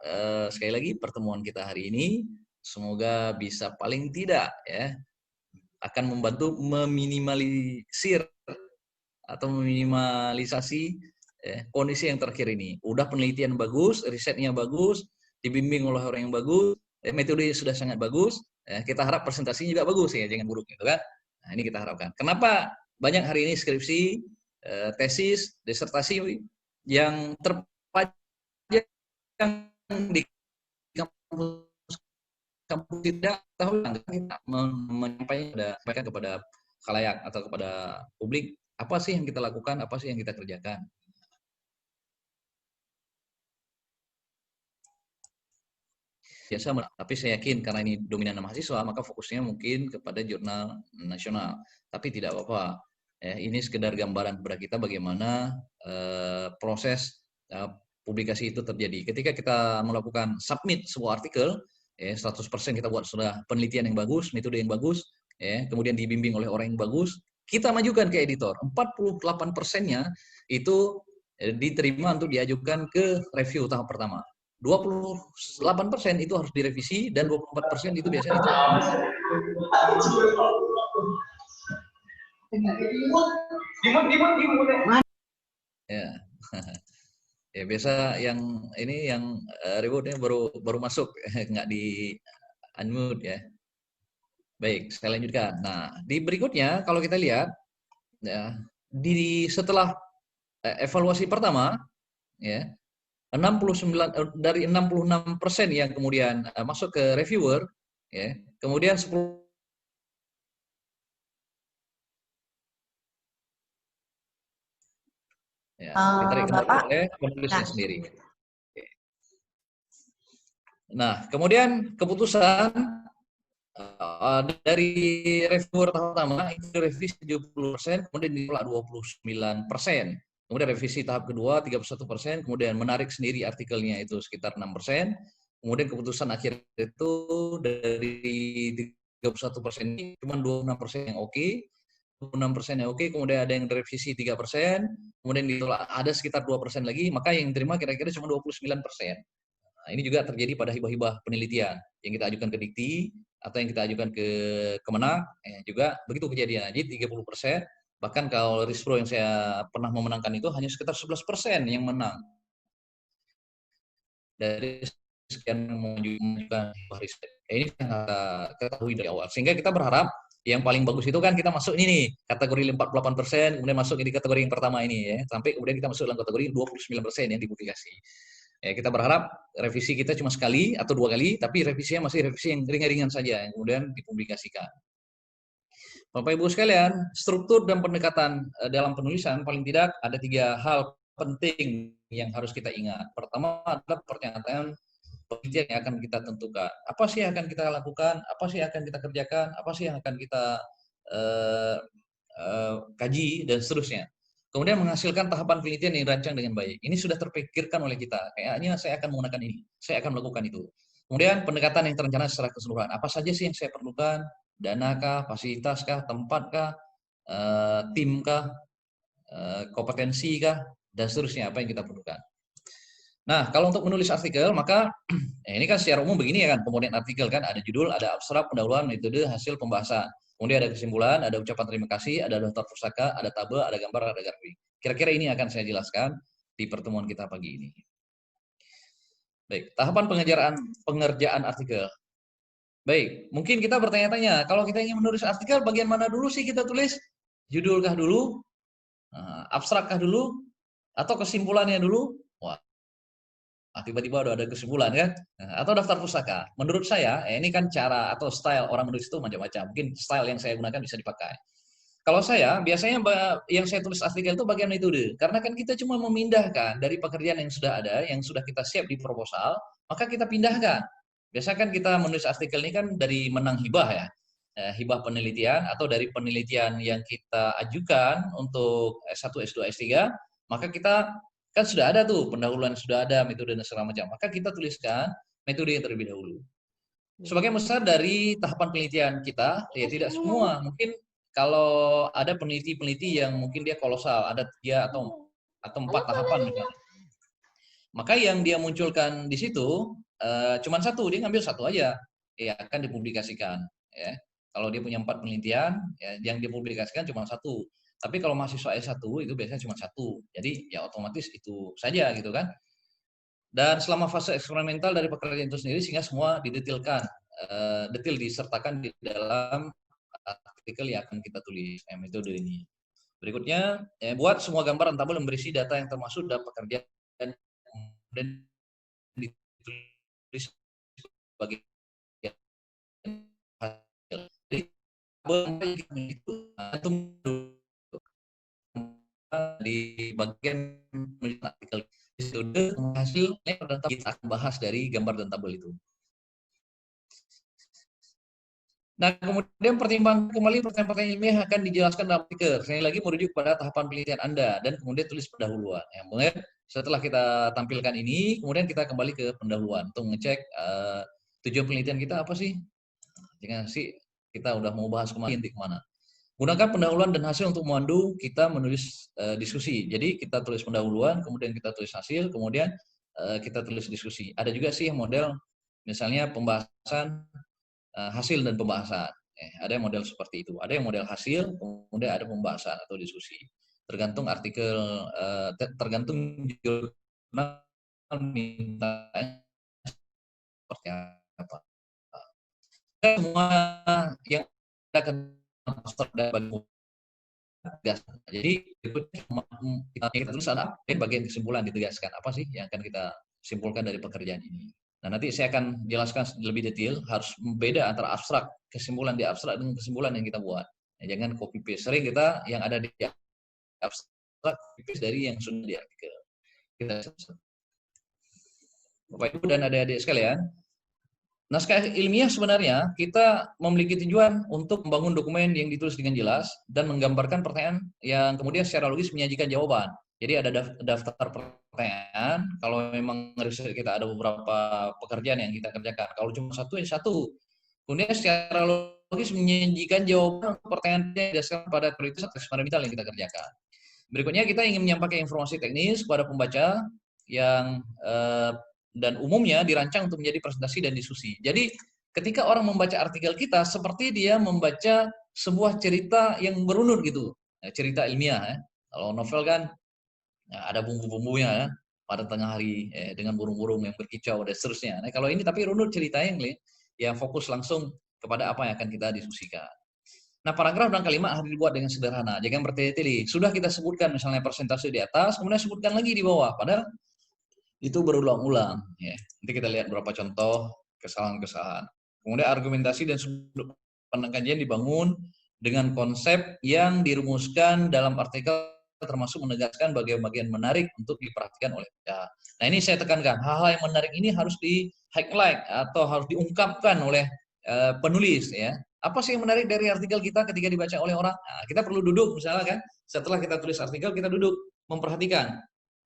sekali lagi pertemuan kita hari ini semoga bisa paling tidak ya akan membantu meminimalisir atau meminimalisasi kondisi yang terakhir ini. Udah penelitian bagus, risetnya bagus, dibimbing oleh orang yang bagus, metode sudah sangat bagus, kita harap presentasinya juga bagus ya, jangan buruk gitu kan. Nah, ini kita harapkan. Kenapa banyak hari ini skripsi, tesis, disertasi yang terpajang di kampus tidak tahu kita menyampaikan kepada khalayak atau kepada publik apa sih yang kita lakukan, apa sih yang kita kerjakan. Biasa, tapi saya yakin karena ini dominan mahasiswa, maka fokusnya mungkin kepada jurnal nasional. Tapi tidak apa-apa. Ini sekedar gambaran kepada kita bagaimana proses publikasi itu terjadi. Ketika kita melakukan submit sebuah artikel, 100% kita buat sudah penelitian yang bagus, metode yang bagus, kemudian dibimbing oleh orang yang bagus, kita majukan ke editor. 48%-nya itu diterima untuk diajukan ke review tahap pertama. 28% itu harus direvisi dan 24% itu biasanya ya biasa yang ini yang rewardnya baru masuk nggak di unmute ya. Baik, saya lanjutkan. Nah, di berikutnya kalau kita lihat ya, setelah evaluasi pertama ya, 69 dari 66% yang kemudian masuk ke reviewer ya, kemudian 10 ya, ditarik kembali Bapak, oleh penulisnya nah, sendiri. Nah, kemudian keputusan dari reviewer pertama itu revisi 70%, kemudian ditolak 29%. Kemudian revisi tahap kedua 31%, kemudian menarik sendiri artikelnya itu sekitar 6%. Kemudian keputusan akhir itu dari 31% ini cuma 26% yang oke. 26% yang oke, kemudian ada yang direvisi 3%, kemudian ditolak ada sekitar 2% lagi, maka yang diterima kira-kira cuma 29%. Nah, ini juga terjadi pada hibah-hibah penelitian yang kita ajukan ke Dikti atau yang kita ajukan ke Kemenak, juga begitu kejadian. Jadi 30%, bahkan kalau Rispro yang saya pernah memenangkan itu hanya sekitar 11% yang menang dari sekian mengajukan hibah riset. Ini yang kita ketahui dari awal. Sehingga kita berharap yang paling bagus itu kan kita masuk ini nih, kategori 48%, kemudian masuk di kategori yang pertama ini ya, sampai kemudian kita masuk dalam kategori 29% yang dipublikasi. Ya, kita berharap revisi kita cuma sekali atau 2 kali, tapi revisinya masih revisi yang ringan-ringan saja, yang kemudian dipublikasikan. Bapak Ibu sekalian, struktur dan pendekatan dalam penulisan paling tidak ada 3 hal penting yang harus kita ingat. Pertama adalah pernyataan penelitian yang akan kita tentukan. Apa sih yang akan kita lakukan? Apa sih yang akan kita kerjakan? Apa sih yang akan kita kaji dan seterusnya. Kemudian menghasilkan tahapan penelitian yang dirancang dengan baik. Ini sudah terpikirkan oleh kita. Kayaknya saya akan menggunakan ini, saya akan melakukan itu. Kemudian pendekatan yang terencana secara keseluruhan. Apa saja sih yang saya perlukan? Dana kah, fasilitas kah, tempat kah, tim kah, kompetensi kah, dan seterusnya apa yang kita perlukan. Nah, kalau untuk menulis artikel, maka ini kan secara umum begini ya kan, komponen artikel kan ada judul, ada abstrak, pendahuluan, metode, hasil pembahasan. Kemudian ada kesimpulan, ada ucapan terima kasih, ada daftar pustaka, ada tabel, ada gambar, ada grafik. Kira-kira ini akan saya jelaskan di pertemuan kita pagi ini. Baik, tahapan pengerjaan artikel. Baik, mungkin kita bertanya-tanya, kalau kita ingin menulis artikel, bagian mana dulu sih kita tulis? Judulkah dulu? Abstrakkah dulu? Atau kesimpulannya dulu? Wah, tiba-tiba udah ada kesimpulan kan, atau daftar pustaka. Menurut saya ini kan cara atau style orang menulis itu macam-macam, mungkin style yang saya gunakan bisa dipakai. Kalau saya biasanya yang saya tulis artikel itu bagian metode, karena kan kita cuma memindahkan dari pekerjaan yang sudah ada, yang sudah kita siap di proposal, maka kita pindahkan. Biasanya kan kita menulis artikel ini kan dari menang hibah ya, hibah penelitian atau dari penelitian yang kita ajukan untuk S1, S2, S3, maka kita kan sudah ada tuh pendahuluan, sudah ada metode dan segala macam. Maka kita tuliskan metode yang terlebih dahulu. Sebagian besar dari tahapan penelitian kita, ya tidak semua. Mungkin kalau ada peneliti-peneliti yang mungkin dia kolosal, ada 3 atau 4 tahapan misalnya. Maka yang dia munculkan di situ cuma satu, dia ngambil satu aja, ya akan dipublikasikan. Ya. Kalau dia punya 4 penelitian, ya, yang dipublikasikan cuma satu. Tapi kalau mahasiswa S1 itu biasanya cuma satu. Jadi ya otomatis itu saja gitu kan. Dan selama fase eksperimental dari pekerjaan itu sendiri sehingga semua didetilkan, detail disertakan di dalam artikel yang akan kita tulis metode ini. Berikutnya, buat semua gambar dan tabel yang berisi data yang termasuk dalam pekerjaan dan ditulis sebagai hasil. Jadi itu di bagian artikel metode hasilnya kita akan bahas dari gambar dan tabel itu. Nah, kemudian pertimbangan kembali pertanyaan-pertanyaan ilmiah akan dijelaskan dalam artikel. Sekali lagi merujuk pada tahapan penelitian Anda dan kemudian tulis pendahuluan. Kemudian setelah kita tampilkan ini, kemudian kita kembali ke pendahuluan untuk mengecek tujuan penelitian kita apa sih? Jangan sih kita udah mau bahas kemana. Gunakan pendahuluan dan hasil untuk memandu kita menulis diskusi. Jadi kita tulis pendahuluan, kemudian kita tulis hasil, kemudian kita tulis diskusi. Ada juga sih model misalnya pembahasan hasil dan pembahasan. Ada yang model seperti itu. Ada yang model hasil, kemudian ada pembahasan atau diskusi. Tergantung artikel, tergantung jurnal minta seperti apa. Semua yang Jadi kita tulis ada bagian kesimpulan ditegaskan apa sih yang akan kita simpulkan dari pekerjaan ini. Nah, nanti saya akan jelaskan lebih detail, harus beda antara abstrak, kesimpulan di abstrak dengan kesimpulan yang kita buat. Ya, jangan copy paste. Sering kita yang ada di abstrak copy paste dari yang sudah di artikel. Bapak Ibu dan adik-adik sekalian, naskah ilmiah sebenarnya kita memiliki tujuan untuk membangun dokumen yang ditulis dengan jelas dan menggambarkan pertanyaan yang kemudian secara logis menyajikan jawaban. Jadi ada daftar pertanyaan, kalau memang riset kita ada beberapa pekerjaan yang kita kerjakan. Kalau cuma satu, ya satu. Kemudian secara logis menyajikan jawaban pertanyaan yang didasarkan pada prioritas atau eksperimental yang kita kerjakan. Berikutnya kita ingin menyampaikan informasi teknis kepada pembaca yang dan umumnya dirancang untuk menjadi presentasi dan diskusi. Jadi ketika orang membaca artikel kita seperti dia membaca sebuah cerita yang berunut gitu, cerita ilmiah. Kalau novel kan ada bumbu-bumbunya ya, pada tengah hari dengan burung-burung yang berkicau dan seterusnya. Nah, kalau ini tapi runut ceritanya yang fokus langsung kepada apa yang akan kita diskusikan. Nah, paragraf dan kalimat harus dibuat dengan sederhana, jangan bertele-tele. Sudah kita sebutkan misalnya persentase di atas, kemudian sebutkan lagi di bawah, padahal itu berulang-ulang. Ya. Nanti kita lihat beberapa contoh kesalahan-kesalahan. Kemudian argumentasi dan sudut pandang kajian dibangun dengan konsep yang dirumuskan dalam artikel, termasuk menegaskan bagian-bagian menarik untuk diperhatikan oleh kita. Nah, ini saya tekankan, hal-hal yang menarik ini harus di-highlight atau harus diungkapkan oleh penulis. Ya. Apa sih yang menarik dari artikel kita ketika dibaca oleh orang? Nah, kita perlu duduk misalnya kan, setelah kita tulis artikel, kita duduk memperhatikan.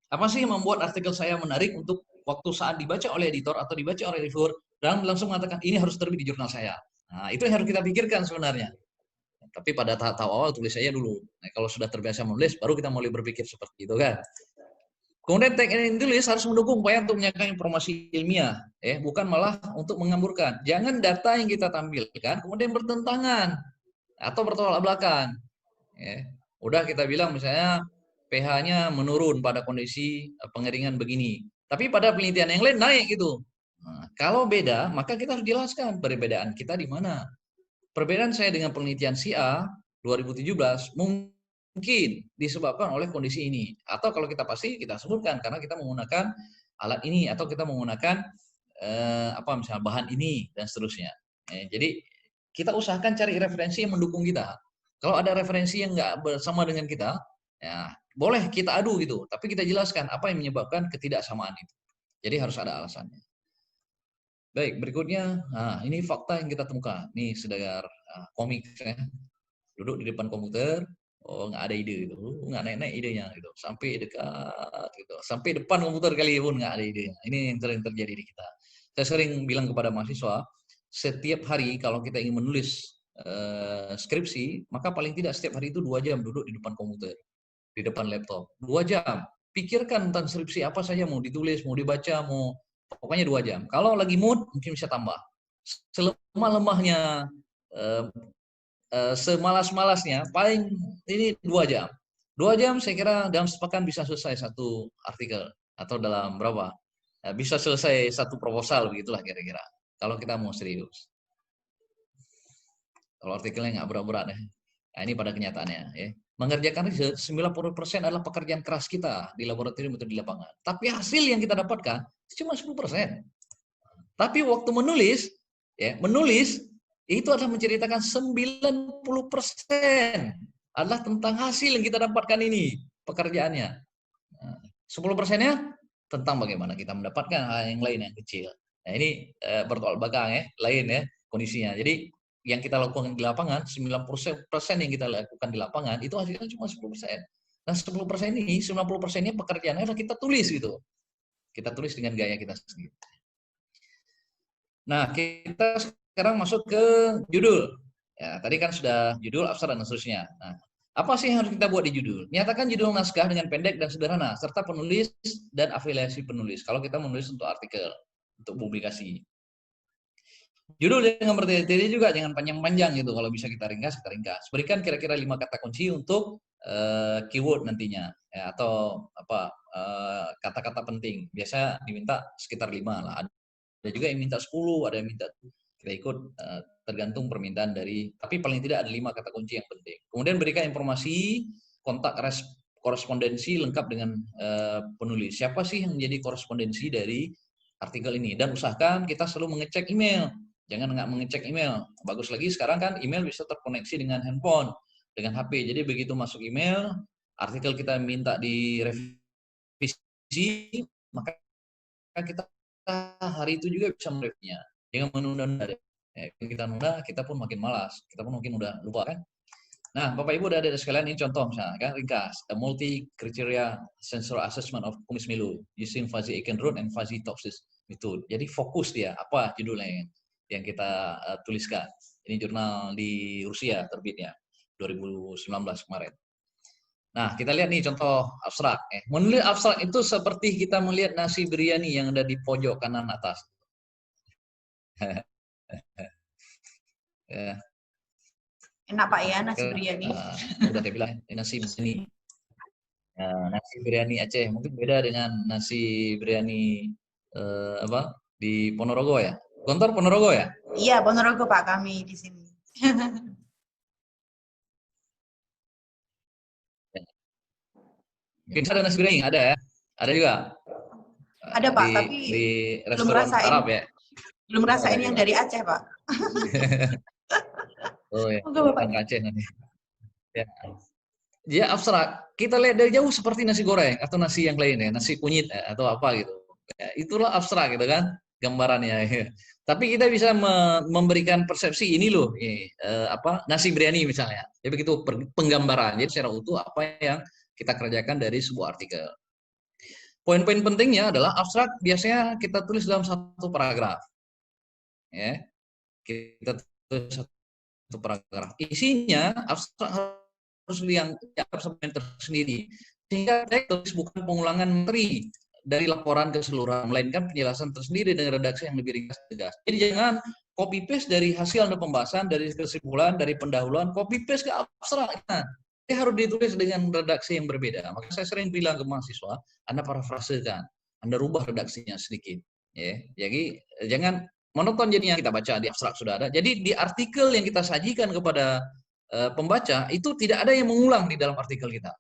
Apa sih yang membuat artikel saya menarik untuk waktu saat dibaca oleh editor atau dibaca oleh reviewer dan langsung mengatakan ini harus terbit di jurnal saya. Nah, itu yang harus kita pikirkan sebenarnya. Tapi pada tahap awal tulis saja dulu. Nah, kalau sudah terbiasa menulis, baru kita mulai berpikir seperti itu kan. Kemudian teknik tulis harus mendukung upaya untuk menyampaikan informasi ilmiah, bukan malah untuk mengamburkan. Jangan data yang kita tampilkan kemudian bertentangan atau bertolak belakang. Udah kita bilang misalnya pH-nya menurun pada kondisi pengeringan begini. Tapi pada penelitian yang lain naik gitu. Nah, kalau beda, maka kita harus jelaskan perbedaan kita di mana. Perbedaan saya dengan penelitian si A 2017 mungkin disebabkan oleh kondisi ini. Atau kalau kita pasti kita sebutkan karena kita menggunakan alat ini atau kita menggunakan misalnya bahan ini dan seterusnya. Jadi kita usahakan cari referensi yang mendukung kita. Kalau ada referensi yang nggak bersama dengan kita, ya boleh kita adu gitu, tapi kita jelaskan apa yang menyebabkan ketidaksamaan itu. Jadi harus ada alasannya. Baik, berikutnya, nah ini fakta yang kita temukan. Nih sedang komik, duduk di depan komputer, nggak ada ide gitu, nggak naik-naik idenya gitu, sampai dekat gitu, sampai depan komputer kali pun nggak ada idenya. Ini yang sering terjadi di kita. Saya sering bilang kepada mahasiswa, setiap hari kalau kita ingin menulis skripsi, maka paling tidak setiap hari itu 2 jam duduk di depan komputer, di depan laptop. 2 jam. Pikirkan tentang skripsi apa saja mau ditulis, mau dibaca, pokoknya 2 jam. Kalau lagi mood, mungkin bisa tambah. Selemah-lemahnya, semalas-malasnya, paling ini 2 jam. 2 jam saya kira dalam sepekan bisa selesai satu artikel. Atau dalam berapa? Bisa selesai satu proposal, begitulah kira-kira. Kalau kita mau serius. Kalau artikelnya nggak berat-berat ya. Nah, ini pada kenyataannya. Ya. Mengerjakan riset 90% adalah pekerjaan keras kita di laboratorium atau di lapangan. Tapi hasil yang kita dapatkan cuma 10%. Tapi waktu menulis itu adalah menceritakan 90% adalah tentang hasil yang kita dapatkan ini pekerjaannya. 10%-nya tentang bagaimana kita mendapatkan hal yang lain yang kecil. Nah ini bertolak belakang ya, lain ya kondisinya. Jadi yang kita lakukan di lapangan, 90% yang kita lakukan di lapangan, itu hasilnya cuma 10%. Nah 10% ini, 90%-nya pekerjaannya adalah kita tulis gitu. Kita tulis dengan gaya kita sendiri. Nah, kita sekarang masuk ke judul. Ya, tadi kan sudah judul, abstrak, dan seterusnya. Nah, apa sih yang harus kita buat di judul? Nyatakan judul naskah dengan pendek dan sederhana, serta penulis dan afiliasi penulis. Kalau kita menulis untuk artikel, untuk publikasi. Judul jangan bertele-tele juga, jangan panjang-panjang gitu. Kalau bisa kita ringkas, kita ringkas. Berikan kira-kira 5 kata kunci untuk keyword nantinya, ya, atau kata-kata penting. Biasa diminta sekitar 5 lah. Ada juga yang minta 10, ada yang minta Kita ikut tergantung permintaan dari, tapi paling tidak ada 5 kata kunci yang penting. Kemudian berikan informasi kontak korespondensi lengkap dengan penulis. Siapa sih yang menjadi korespondensi dari artikel ini? Dan usahakan kita selalu mengecek email. Jangan nggak mengecek email. Bagus lagi sekarang kan email bisa terkoneksi dengan handphone, dengan HP. Jadi begitu masuk email, artikel kita minta direvisi, maka kita hari itu juga bisa mereviewnya. Jangan menunda-nunda. Kita nunda, kita pun makin malas. Kita pun mungkin udah lupa kan. Nah, Bapak Ibu udah ada sekalian, ini contoh misalnya kan ringkas, a multi criteria sensor assessment of Kumis Milu using fuzzy Eichenroth and fuzzy Topsis method. Jadi fokus dia, apa judulnya yang kita tuliskan. Ini jurnal di Rusia terbitnya 2019 kemarin. Nah, kita lihat nih contoh abstrak. Menulis abstrak itu seperti kita melihat nasi biryani yang ada di pojok kanan atas. Ya. Enak Pak ya nasi biryani. Udah saya bilang nasi biryani. Nasi biryani Aceh mungkin beda dengan nasi biryani di Ponorogo ya. Gontor Ponorogo ya? Iya Ponorogo Pak kami di sini. Mungkin ada nasi biryani ada ya? Ada juga. Ada Pak, tapi di restoran Arab ya. Belum rasain yang dari Aceh Pak. Oh ya, bukan Aceh nanti. Ya. Dia abstrak. Kita lihat dari jauh seperti nasi goreng atau nasi yang lain ya, nasi kunyit atau apa gitu. Ya, itulah abstrak gitu kan gambarannya. Ya. Tapi kita bisa memberikan persepsi ini loh, nasi biryani misalnya. Jadi begitu penggambaran. Jadi secara utuh apa yang kita kerjakan dari sebuah artikel. Poin-poin pentingnya adalah abstrak biasanya kita tulis dalam satu paragraf. Ya. Kita tulis satu paragraf. Isinya abstrak harus yang tersendiri. Sehingga saya tulis bukan pengulangan materi dari laporan keseluruhan, melainkan penjelasan tersendiri dengan redaksi yang lebih ringkas tegas. Jadi jangan copy paste dari hasil pembahasan, dari kesimpulan, dari pendahuluan, copy paste ke abstrak. Nah, ini harus ditulis dengan redaksi yang berbeda. Maka saya sering bilang ke mahasiswa, Anda parafrasekan, Anda rubah redaksinya sedikit. Ya, jadi jangan monoton jadinya kita baca di abstrak sudah ada. Jadi di artikel yang kita sajikan kepada pembaca itu tidak ada yang mengulang di dalam artikel kita.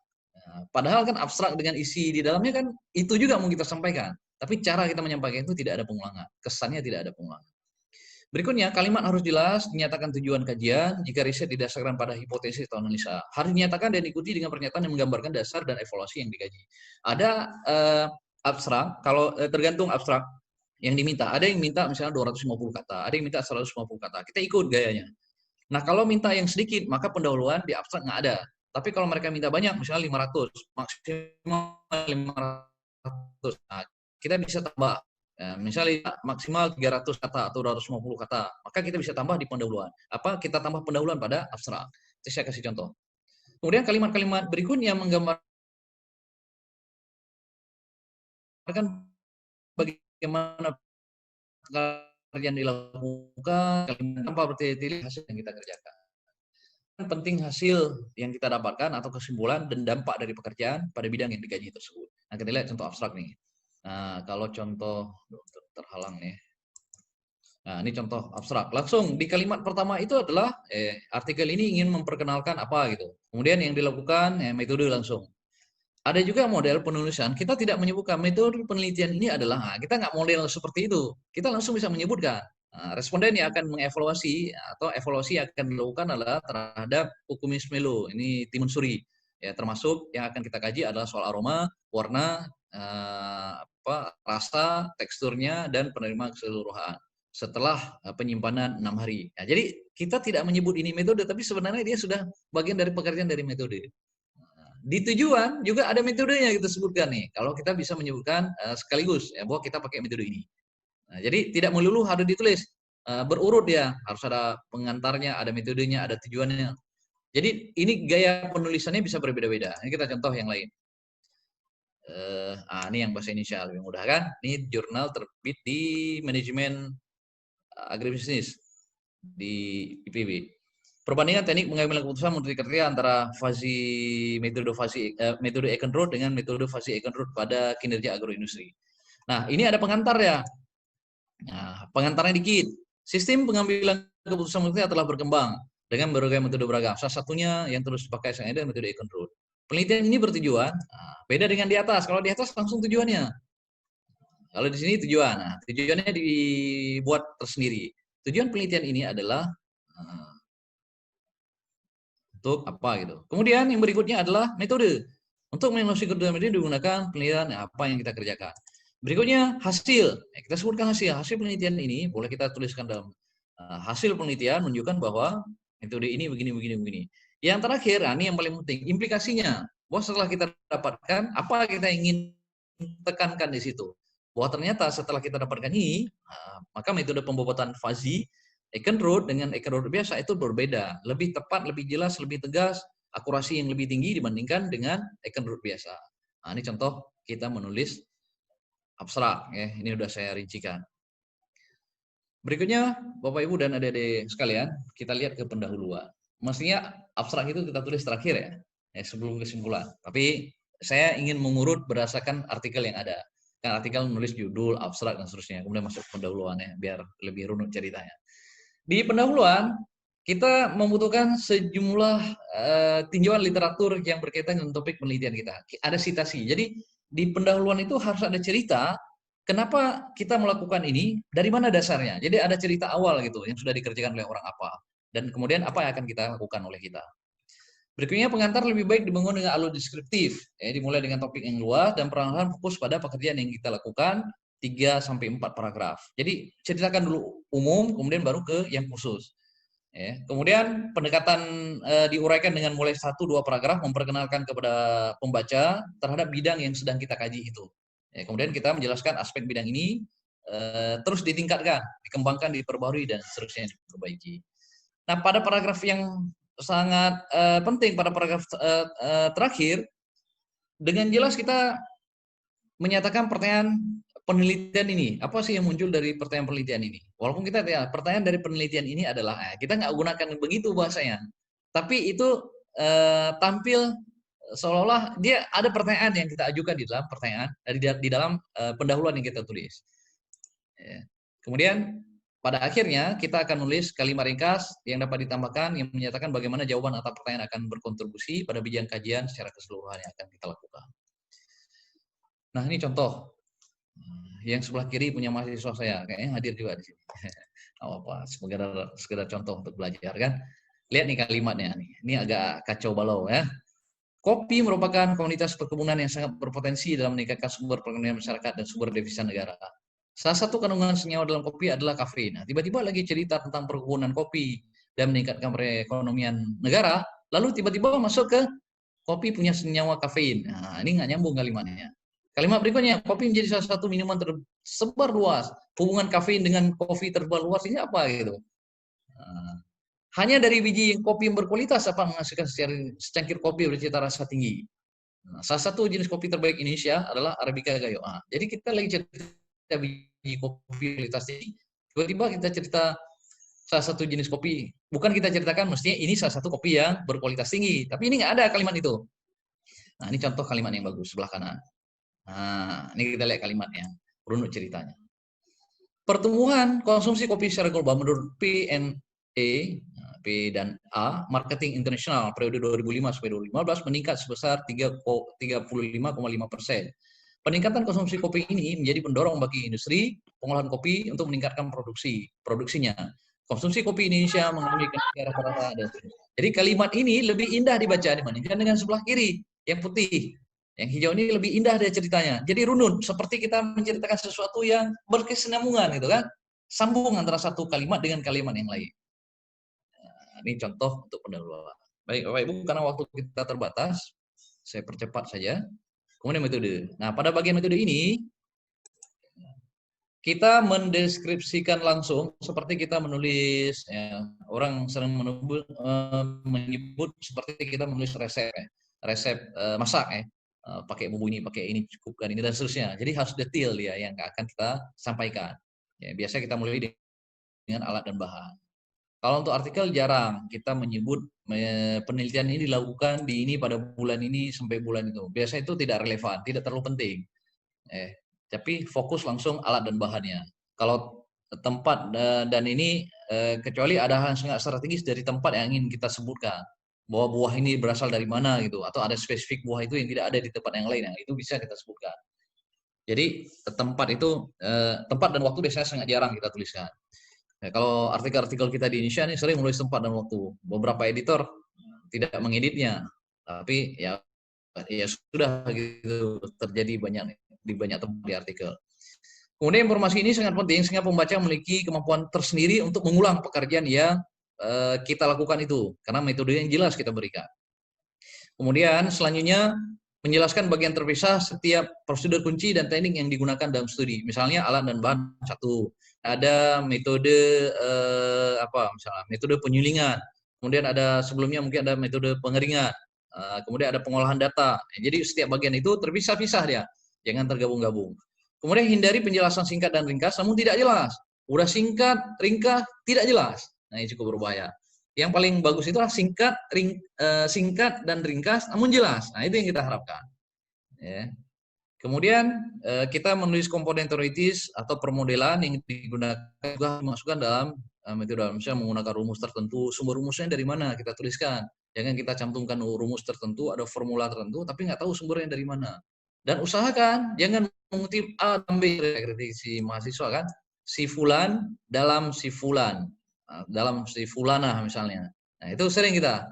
Padahal kan abstrak dengan isi di dalamnya kan itu juga mau kita sampaikan. Tapi cara kita menyampaikan itu tidak ada pengulangan. Kesannya tidak ada pengulangan. Berikutnya, kalimat harus jelas, dinyatakan tujuan kajian, jika riset didasarkan pada hipotesis atau analisa. Harus dinyatakan dan diikuti dengan pernyataan yang menggambarkan dasar dan evaluasi yang dikaji. Ada abstrak, kalau tergantung abstrak yang diminta. Ada yang minta misalnya 250 kata, ada yang minta 150 kata. Kita ikut gayanya. Nah, kalau minta yang sedikit, maka pendahuluan di abstrak nggak ada. Tapi kalau mereka minta banyak, misalnya 500, maksimal 500, nah, kita bisa tambah. Ya, misalnya maksimal 300 kata atau 250 kata, maka kita bisa tambah di pendahuluan. Kita tambah pendahuluan pada abstrak. Jadi saya kasih contoh. Kemudian kalimat-kalimat berikutnya menggambarkan bagaimana pekerjaan dilakukan, kalimat tanpa bertele-tele hasil yang kita kerjakan. Penting hasil yang kita dapatkan atau kesimpulan dan dampak dari pekerjaan pada bidang yang dikaji tersebut. Nah, kita lihat contoh abstrak nih. Nah, kalau contoh terhalang nih. Nah, ini contoh abstrak. Langsung di kalimat pertama itu adalah artikel ini ingin memperkenalkan apa gitu. Kemudian yang dilakukan metode langsung. Ada juga model penulisan. Kita tidak menyebutkan metode penelitian ini adalah kita nggak model seperti itu. Kita langsung bisa menyebutkan. Nah, responden yang akan mengevaluasi atau evaluasi yang akan dilakukan adalah terhadap Kumis Milu. Ini timun suri. Ya, termasuk yang akan kita kaji adalah soal aroma, warna, rasa, teksturnya, dan penerimaan keseluruhan setelah penyimpanan 6 hari. Nah, jadi kita tidak menyebut ini metode, tapi sebenarnya dia sudah bagian dari pekerjaan dari metode. Di tujuan juga ada metodenya kita sebutkan nih. Kalau kita bisa menyebutkan sekaligus ya bahwa kita pakai metode ini. Nah, jadi tidak melulu harus ditulis berurut ya, harus ada pengantarnya, ada metodenya, ada tujuannya. Jadi ini gaya penulisannya bisa berbeda-beda. Ini kita contoh yang lain. Ini yang bahasa Indonesia lebih mudah kan? Ini jurnal terbit di manajemen agribisnis di IPB. Perbandingan teknik mengambil keputusan menurut kriteria antara metode Eichenroth dengan metode fuzzy Eichenroth pada kinerja agroindustri. Nah, ini ada pengantar ya. Nah, pengantarnya dikit. Sistem pengambilan keputusan penelitian telah berkembang dengan berbagai metode beragam. Salah satunya yang terus dipakai saat ini adalah metode Econ Road. Penelitian ini bertujuan, beda dengan di atas. Kalau di atas langsung tujuannya. Kalau di sini tujuan. Nah, tujuannya dibuat tersendiri. Tujuan penelitian ini adalah untuk apa gitu. Kemudian yang berikutnya adalah metode. Untuk mengelola kedua metode digunakan penelitian apa yang kita kerjakan. Berikutnya hasil. Kita sebutkan hasil. Hasil penelitian ini boleh kita tuliskan dalam hasil penelitian menunjukkan bahwa metode ini begini. Yang terakhir, ini yang paling penting, implikasinya. Bahwa setelah kita dapatkan, apa kita ingin tekankan di situ. Bahwa ternyata setelah kita dapatkan ini, maka metode pembobotan fuzzy Econ Road dengan Econ Road biasa itu berbeda, lebih tepat, lebih jelas, lebih tegas, akurasi yang lebih tinggi dibandingkan dengan Econ Road biasa. Nah, ini contoh kita menulis abstrak, ya. Ini sudah saya rincikan. Berikutnya, Bapak Ibu dan adik-adik sekalian, kita lihat ke pendahuluan. Mestinya abstrak itu kita tulis terakhir ya sebelum kesimpulan. Tapi saya ingin mengurut berdasarkan artikel yang ada. Kan artikel menulis judul, abstrak dan seterusnya, kemudian masuk pendahuluan ya, biar lebih runut ceritanya. Di pendahuluan, kita membutuhkan sejumlah tinjauan literatur yang berkaitan dengan topik penelitian kita. Ada sitasi. Jadi di pendahuluan itu harus ada cerita kenapa kita melakukan ini, dari mana dasarnya. Jadi ada cerita awal gitu yang sudah dikerjakan oleh orang apa, dan kemudian apa yang akan kita lakukan oleh kita. Berikutnya pengantar lebih baik dibangun dengan alur deskriptif, dimulai dengan topik yang luas dan perlahan fokus pada pekerjaan yang kita lakukan 3-4 paragraf. Jadi ceritakan dulu umum, kemudian baru ke yang khusus. Kemudian pendekatan diuraikan dengan mulai 1-2 paragraf memperkenalkan kepada pembaca terhadap bidang yang sedang kita kaji itu. Kemudian kita menjelaskan aspek bidang ini terus ditingkatkan, dikembangkan, diperbarui dan seterusnya diperbaiki. Nah, pada paragraf yang sangat penting, pada paragraf terakhir, dengan jelas kita menyatakan pertanyaan penelitian ini, apa sih yang muncul dari pertanyaan penelitian ini? Walaupun kita pertanyaan dari penelitian ini adalah, kita nggak gunakan begitu bahasanya, tapi itu tampil seolah-olah dia ada pertanyaan yang kita ajukan di dalam pertanyaan, di dalam pendahuluan yang kita tulis. Kemudian pada akhirnya kita akan nulis kalimat ringkas yang dapat ditambahkan yang menyatakan bagaimana jawaban atau pertanyaan akan berkontribusi pada bidang kajian secara keseluruhan yang akan kita lakukan. Nah, ini contoh. Yang sebelah kiri punya mahasiswa saya, kayaknya hadir juga di sini. Apa, sekedar contoh untuk belajar kan. Lihat nih kalimatnya nih. Ini agak kacau balau ya. Kopi merupakan komunitas perkebunan yang sangat berpotensi dalam meningkatkan sumber perekonomian masyarakat dan sumber devisa negara. Salah satu kandungan senyawa dalam kopi adalah kafein. Nah, tiba-tiba lagi cerita tentang perkebunan kopi dan meningkatkan perekonomian negara, lalu tiba-tiba masuk ke kopi punya senyawa kafein. Nah, ini nggak nyambung kalimatnya. Kalimat berikutnya, kopi menjadi salah satu minuman tersebar luas. Hubungan kafein dengan kopi tersebar luas ini apa gitu? Hanya dari biji kopi yang berkualitas apa menghasilkan secangkir kopi bercita rasa tinggi. Nah, salah satu jenis kopi terbaik Indonesia adalah Arabica Gayo. Jadi kita lagi cerita biji kopi kualitas tinggi, tiba-tiba kita cerita salah satu jenis kopi. Bukan kita ceritakan mestinya ini salah satu kopi yang berkualitas tinggi, tapi ini nggak ada kalimat itu. Nah, ini contoh kalimat yang bagus sebelah kanan. Nah, ini kita lihat kalimatnya, runut ceritanya. Pertumbuhan konsumsi kopi secara global menurut PNA, P dan A, Marketing International periode 2005-2015 meningkat sebesar 35,5%. Peningkatan konsumsi kopi ini menjadi pendorong bagi industri pengolahan kopi untuk meningkatkan produksinya. Konsumsi kopi Indonesia mengalami kenaikan rata-rata dan seterusnya. Jadi kalimat ini lebih indah dibaca dibandingkan dengan sebelah kiri yang putih. Yang hijau ini lebih indah dia ceritanya. Jadi runut, seperti kita menceritakan sesuatu yang berkesinambungan gitu kan. Sambung antara satu kalimat dengan kalimat yang lain. Nah, ini contoh untuk pendahuluan. Baik Bapak Ibu, karena waktu kita terbatas, saya percepat saja. Kemudian metode. Nah, pada bagian metode ini, kita mendeskripsikan langsung seperti kita menulis, ya, orang sering menyebut seperti kita menulis resep, resep masak ya. Pakai bumbu ini, pakai ini, cukupkan ini dan seterusnya. Jadi harus detail ya yang akan kita sampaikan. Ya, biasa kita mulai dengan alat dan bahan. Kalau untuk artikel jarang kita menyebut penelitian ini dilakukan di ini pada bulan ini sampai bulan itu. Biasa itu tidak relevan, tidak terlalu penting. Tapi fokus langsung alat dan bahannya. Kalau tempat dan ini kecuali ada hal yang sangat strategis dari tempat yang ingin kita sebutkan, bahwa buah ini berasal dari mana gitu, atau ada spesifik buah itu yang tidak ada di tempat yang lain, itu bisa kita sebutkan. Jadi tempat dan waktu biasanya sangat jarang kita tuliskan. Ya, kalau artikel-artikel kita di Indonesia ini sering menulis tempat dan waktu. Beberapa editor tidak mengeditnya, tapi ya sudah gitu, terjadi di banyak tempat di artikel. Kemudian informasi ini sangat penting sehingga pembaca memiliki kemampuan tersendiri untuk mengulang pekerjaan yang kita lakukan itu, karena metode yang jelas kita berikan. Kemudian selanjutnya menjelaskan bagian terpisah setiap prosedur kunci dan teknik yang digunakan dalam studi. Misalnya alat dan bahan satu, ada metode misalnya metode penyulingan, kemudian ada sebelumnya mungkin ada metode pengeringan, kemudian ada pengolahan data. Jadi setiap bagian itu terpisah-pisah dia, jangan tergabung-gabung. Kemudian hindari penjelasan singkat dan ringkas namun tidak jelas. Udah singkat, ringkas, tidak jelas. Nah, ini cukup berbahaya. Yang paling bagus itulah singkat dan ringkas namun jelas. Nah, itu yang kita harapkan. Ya. Kemudian kita menulis komponen teoritis atau permodelan yang digunakan juga dimasukkan dalam metode, misalnya menggunakan rumus tertentu. Sumber rumusnya dari mana kita tuliskan. Jangan kita cantumkan rumus tertentu, ada formula tertentu, tapi nggak tahu sumbernya dari mana. Dan usahakan jangan mengutip A dan B, kritik si mahasiswa kan, si fulan dalam si fulan, dalam si fulana misalnya. Nah, itu sering kita.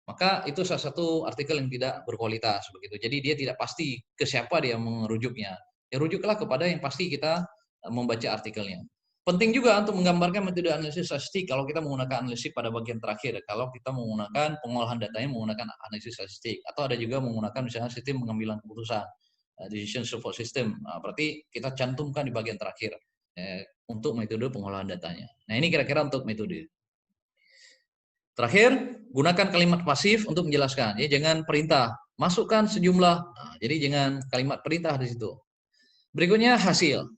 Maka itu salah satu artikel yang tidak berkualitas begitu. Jadi dia tidak pasti ke siapa dia merujuknya. Ya rujuklah kepada yang pasti kita membaca artikelnya. Penting juga untuk menggambarkan metode analisis statistik kalau kita menggunakan analisis pada bagian terakhir. Kalau kita menggunakan pengolahan datanya menggunakan analisis statistik, atau ada juga menggunakan misalnya sistem pengambilan keputusan, decision support system. Berarti kita cantumkan di bagian terakhir untuk metode pengolahan datanya. Nah, ini kira-kira untuk metode. Terakhir, gunakan kalimat pasif untuk menjelaskan. Ya, jangan perintah. Masukkan sejumlah. Nah, jadi jangan kalimat perintah di situ. Berikutnya hasil.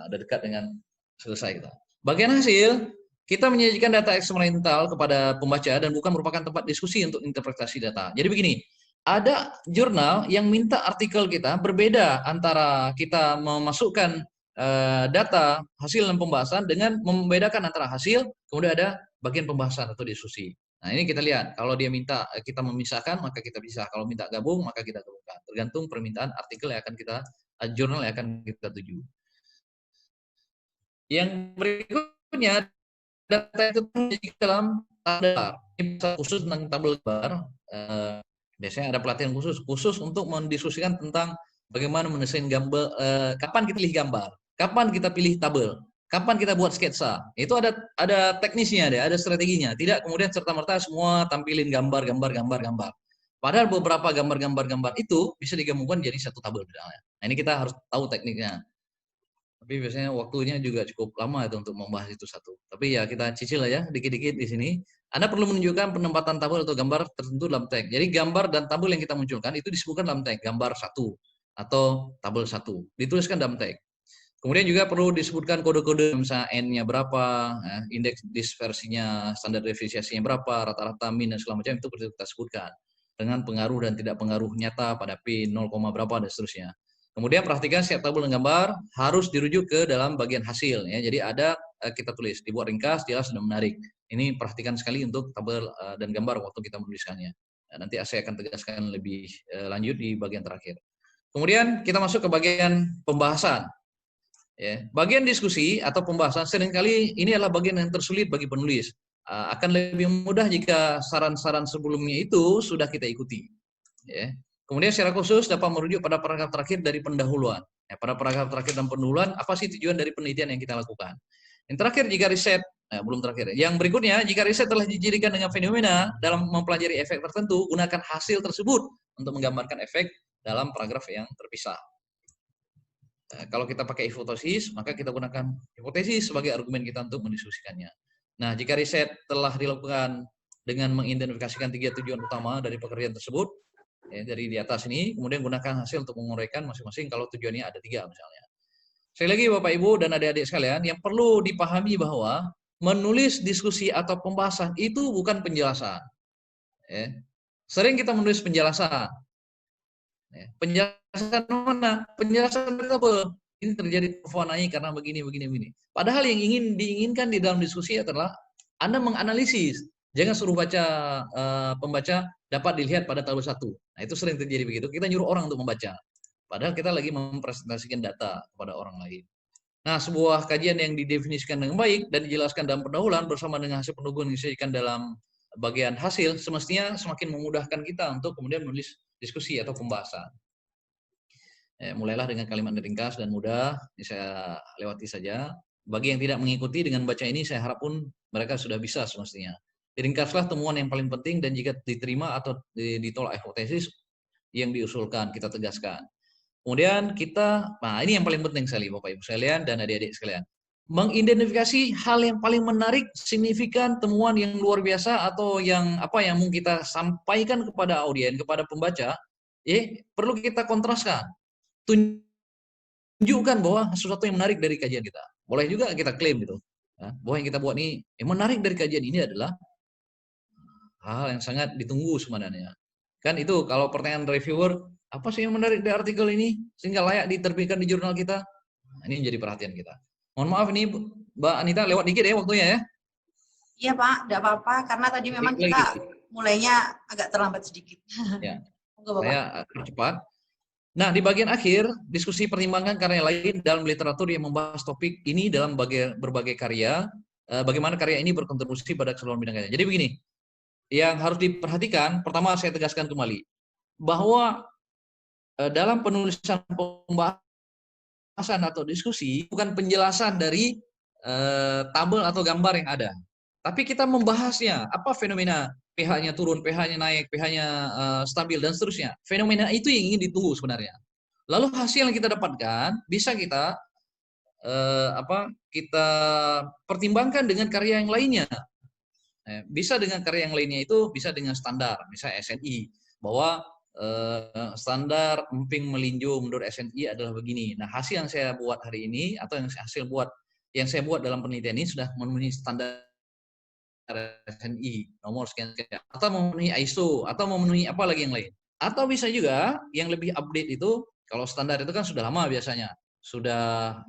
Ada dekat dengan selesai kita. Bagian hasil, kita menyajikan data eksperimental kepada pembaca dan bukan merupakan tempat diskusi untuk interpretasi data. Jadi begini, ada jurnal yang minta artikel kita berbeda antara kita memasukkan data hasil dan pembahasan dengan membedakan antara hasil, kemudian ada bagian pembahasan atau diskusi. Nah, ini kita lihat, kalau dia minta kita memisahkan, maka kita pisah. Kalau minta gabung, maka kita gabungkan. Tergantung permintaan artikel yang akan kita, jurnal yang akan kita tuju. Yang berikutnya, data itu dalam tabel. Ini khusus tentang tabel gambar. Biasanya ada pelatihan khusus untuk mendiskusikan tentang bagaimana mendesain gambar, kapan kita pilih gambar, kapan kita pilih tabel, kapan kita buat sketsa. Itu ada teknisnya, ada strateginya. Tidak kemudian serta-merta semua tampilin gambar. Padahal beberapa gambar itu bisa digabungkan jadi satu tabel misalnya. Nah, ini kita harus tahu tekniknya. Tapi biasanya waktunya juga cukup lama itu untuk membahas itu satu. Tapi ya kita cicil ya dikit-dikit di sini. Anda perlu menunjukkan penempatan tabel atau gambar tertentu dalam tag. Jadi gambar dan tabel yang kita munculkan itu disebutkan dalam tag. Gambar 1 atau tabel 1. Dituliskan dalam tag. Kemudian juga perlu disebutkan kode-kode, misalnya N-nya berapa, indeks dispersinya, standar deviasinya berapa, rata-rata min dan segala macam itu perlu kita sebutkan. Dengan pengaruh dan tidak pengaruh nyata pada P 0, berapa dan seterusnya. Kemudian perhatikan setiap tabel dan gambar harus dirujuk ke dalam bagian hasil. Ya. Jadi ada kita tulis, dibuat ringkas, jelas, dan menarik. Ini perhatikan sekali untuk tabel dan gambar waktu kita menuliskannya. Nah, nanti saya akan tegaskan lebih lanjut di bagian terakhir. Kemudian kita masuk ke bagian pembahasan. Ya. Bagian diskusi atau pembahasan seringkali ini adalah bagian yang tersulit bagi penulis. Akan lebih mudah jika saran-saran sebelumnya itu sudah kita ikuti. Ya. Kemudian secara khusus dapat merujuk pada paragraf terakhir dari pendahuluan. Ya, pada paragraf terakhir dan pendahuluan, apa sih tujuan dari penelitian yang kita lakukan? Yang terakhir, jika riset, belum terakhir. Yang berikutnya, jika riset telah dijadikan dengan fenomena dalam mempelajari efek tertentu, gunakan hasil tersebut untuk menggambarkan efek dalam paragraf yang terpisah. Kalau kita pakai hipotesis, maka kita gunakan hipotesis sebagai argumen kita untuk mendiskusikannya. Nah, jika riset telah dilakukan dengan mengidentifikasikan 3 tujuan utama dari pekerjaan tersebut, dari di atas ini, kemudian gunakan hasil untuk menguraikan masing-masing kalau tujuannya ada 3 misalnya. Sekali lagi Bapak Ibu dan adik-adik sekalian, yang perlu dipahami bahwa menulis diskusi atau pembahasan itu bukan penjelasan. Sering kita menulis penjelasan. Penjelasan mana? Penjelasan tabel. ini terjadi tufanai karena begini. Padahal yang diinginkan di dalam diskusi adalah Anda menganalisis. Jangan suruh pembaca dapat dilihat pada tabel 1. Nah, itu sering terjadi begitu. Kita nyuruh orang untuk membaca. Padahal kita lagi mempresentasikan data kepada orang lain. Nah, sebuah kajian yang didefinisikan dengan baik dan dijelaskan dalam pendahuluan bersama dengan hasil pendahuluan yang disajikan dalam bagian hasil, semestinya semakin memudahkan kita untuk kemudian menulis diskusi atau pembahasan. Mulailah dengan kalimat ringkas dan mudah, ini saya lewati saja. Bagi yang tidak mengikuti dengan baca ini, saya harap pun mereka sudah bisa semestinya. Diringkaslah temuan yang paling penting dan jika diterima atau ditolak hipotesis yang diusulkan, kita tegaskan. Kemudian nah ini yang paling penting sekali Bapak Ibu sekalian dan adik-adik sekalian. Mengidentifikasi hal yang paling menarik, signifikan, temuan yang luar biasa atau yang mau kita sampaikan kepada audien, kepada pembaca, perlu kita kontraskan. Tunjukkan bahwa sesuatu yang menarik dari kajian kita. Boleh juga kita klaim gitu. Bahwa yang kita buat ini, yang menarik dari kajian ini adalah hal yang sangat ditunggu sebenarnya. Kan itu kalau pertanyaan reviewer, apa sih yang menarik dari artikel ini sehingga layak diterbitkan di jurnal kita? Nah, ini menjadi perhatian kita. Mohon maaf ini Mbak Anita lewat dikit ya waktunya ya. Iya Pak, tidak apa-apa karena tadi memang kita mulainya agak terlambat sedikit. Ya. Monggo, Bapak. Saya cepat. Nah, di bagian akhir, diskusi pertimbangan karya lain dalam literatur yang membahas topik ini dalam berbagai karya, bagaimana karya ini berkontribusi pada keseluruhan bidang karya. Jadi begini, yang harus diperhatikan, pertama saya tegaskan kembali, bahwa dalam penulisan pembahasan atau diskusi, bukan penjelasan dari tabel atau gambar yang ada. Tapi kita membahasnya, apa fenomena pH-nya turun, pH-nya naik, pH-nya stabil, dan seterusnya. Fenomena itu yang ingin ditunggu sebenarnya. Lalu hasil yang kita dapatkan, bisa kita kita pertimbangkan dengan karya yang lainnya. Bisa dengan karya yang lainnya itu, bisa dengan standar, misalnya SNI, bahwa standar emping melinjo menurut SNI adalah begini. Nah, hasil yang saya buat hari ini, atau yang saya buat dalam penelitian ini sudah memenuhi standar SNI nomor sekian, atau memenuhi ISO, atau memenuhi apa lagi yang lain. Atau bisa juga yang lebih update itu, kalau standar itu kan sudah lama biasanya, sudah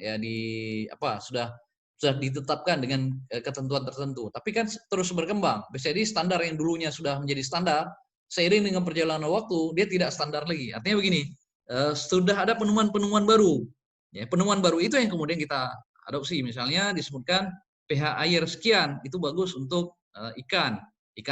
sudah ditetapkan dengan ketentuan tertentu. Tapi kan terus berkembang. Bisa jadi standar yang dulunya sudah menjadi standar, seiring dengan perjalanan waktu dia tidak standar lagi. Artinya begini, sudah ada penemuan-penemuan baru. Ya, penemuan baru itu yang kemudian kita adopsi. Misalnya disebutkan pH air sekian, itu bagus untuk ikan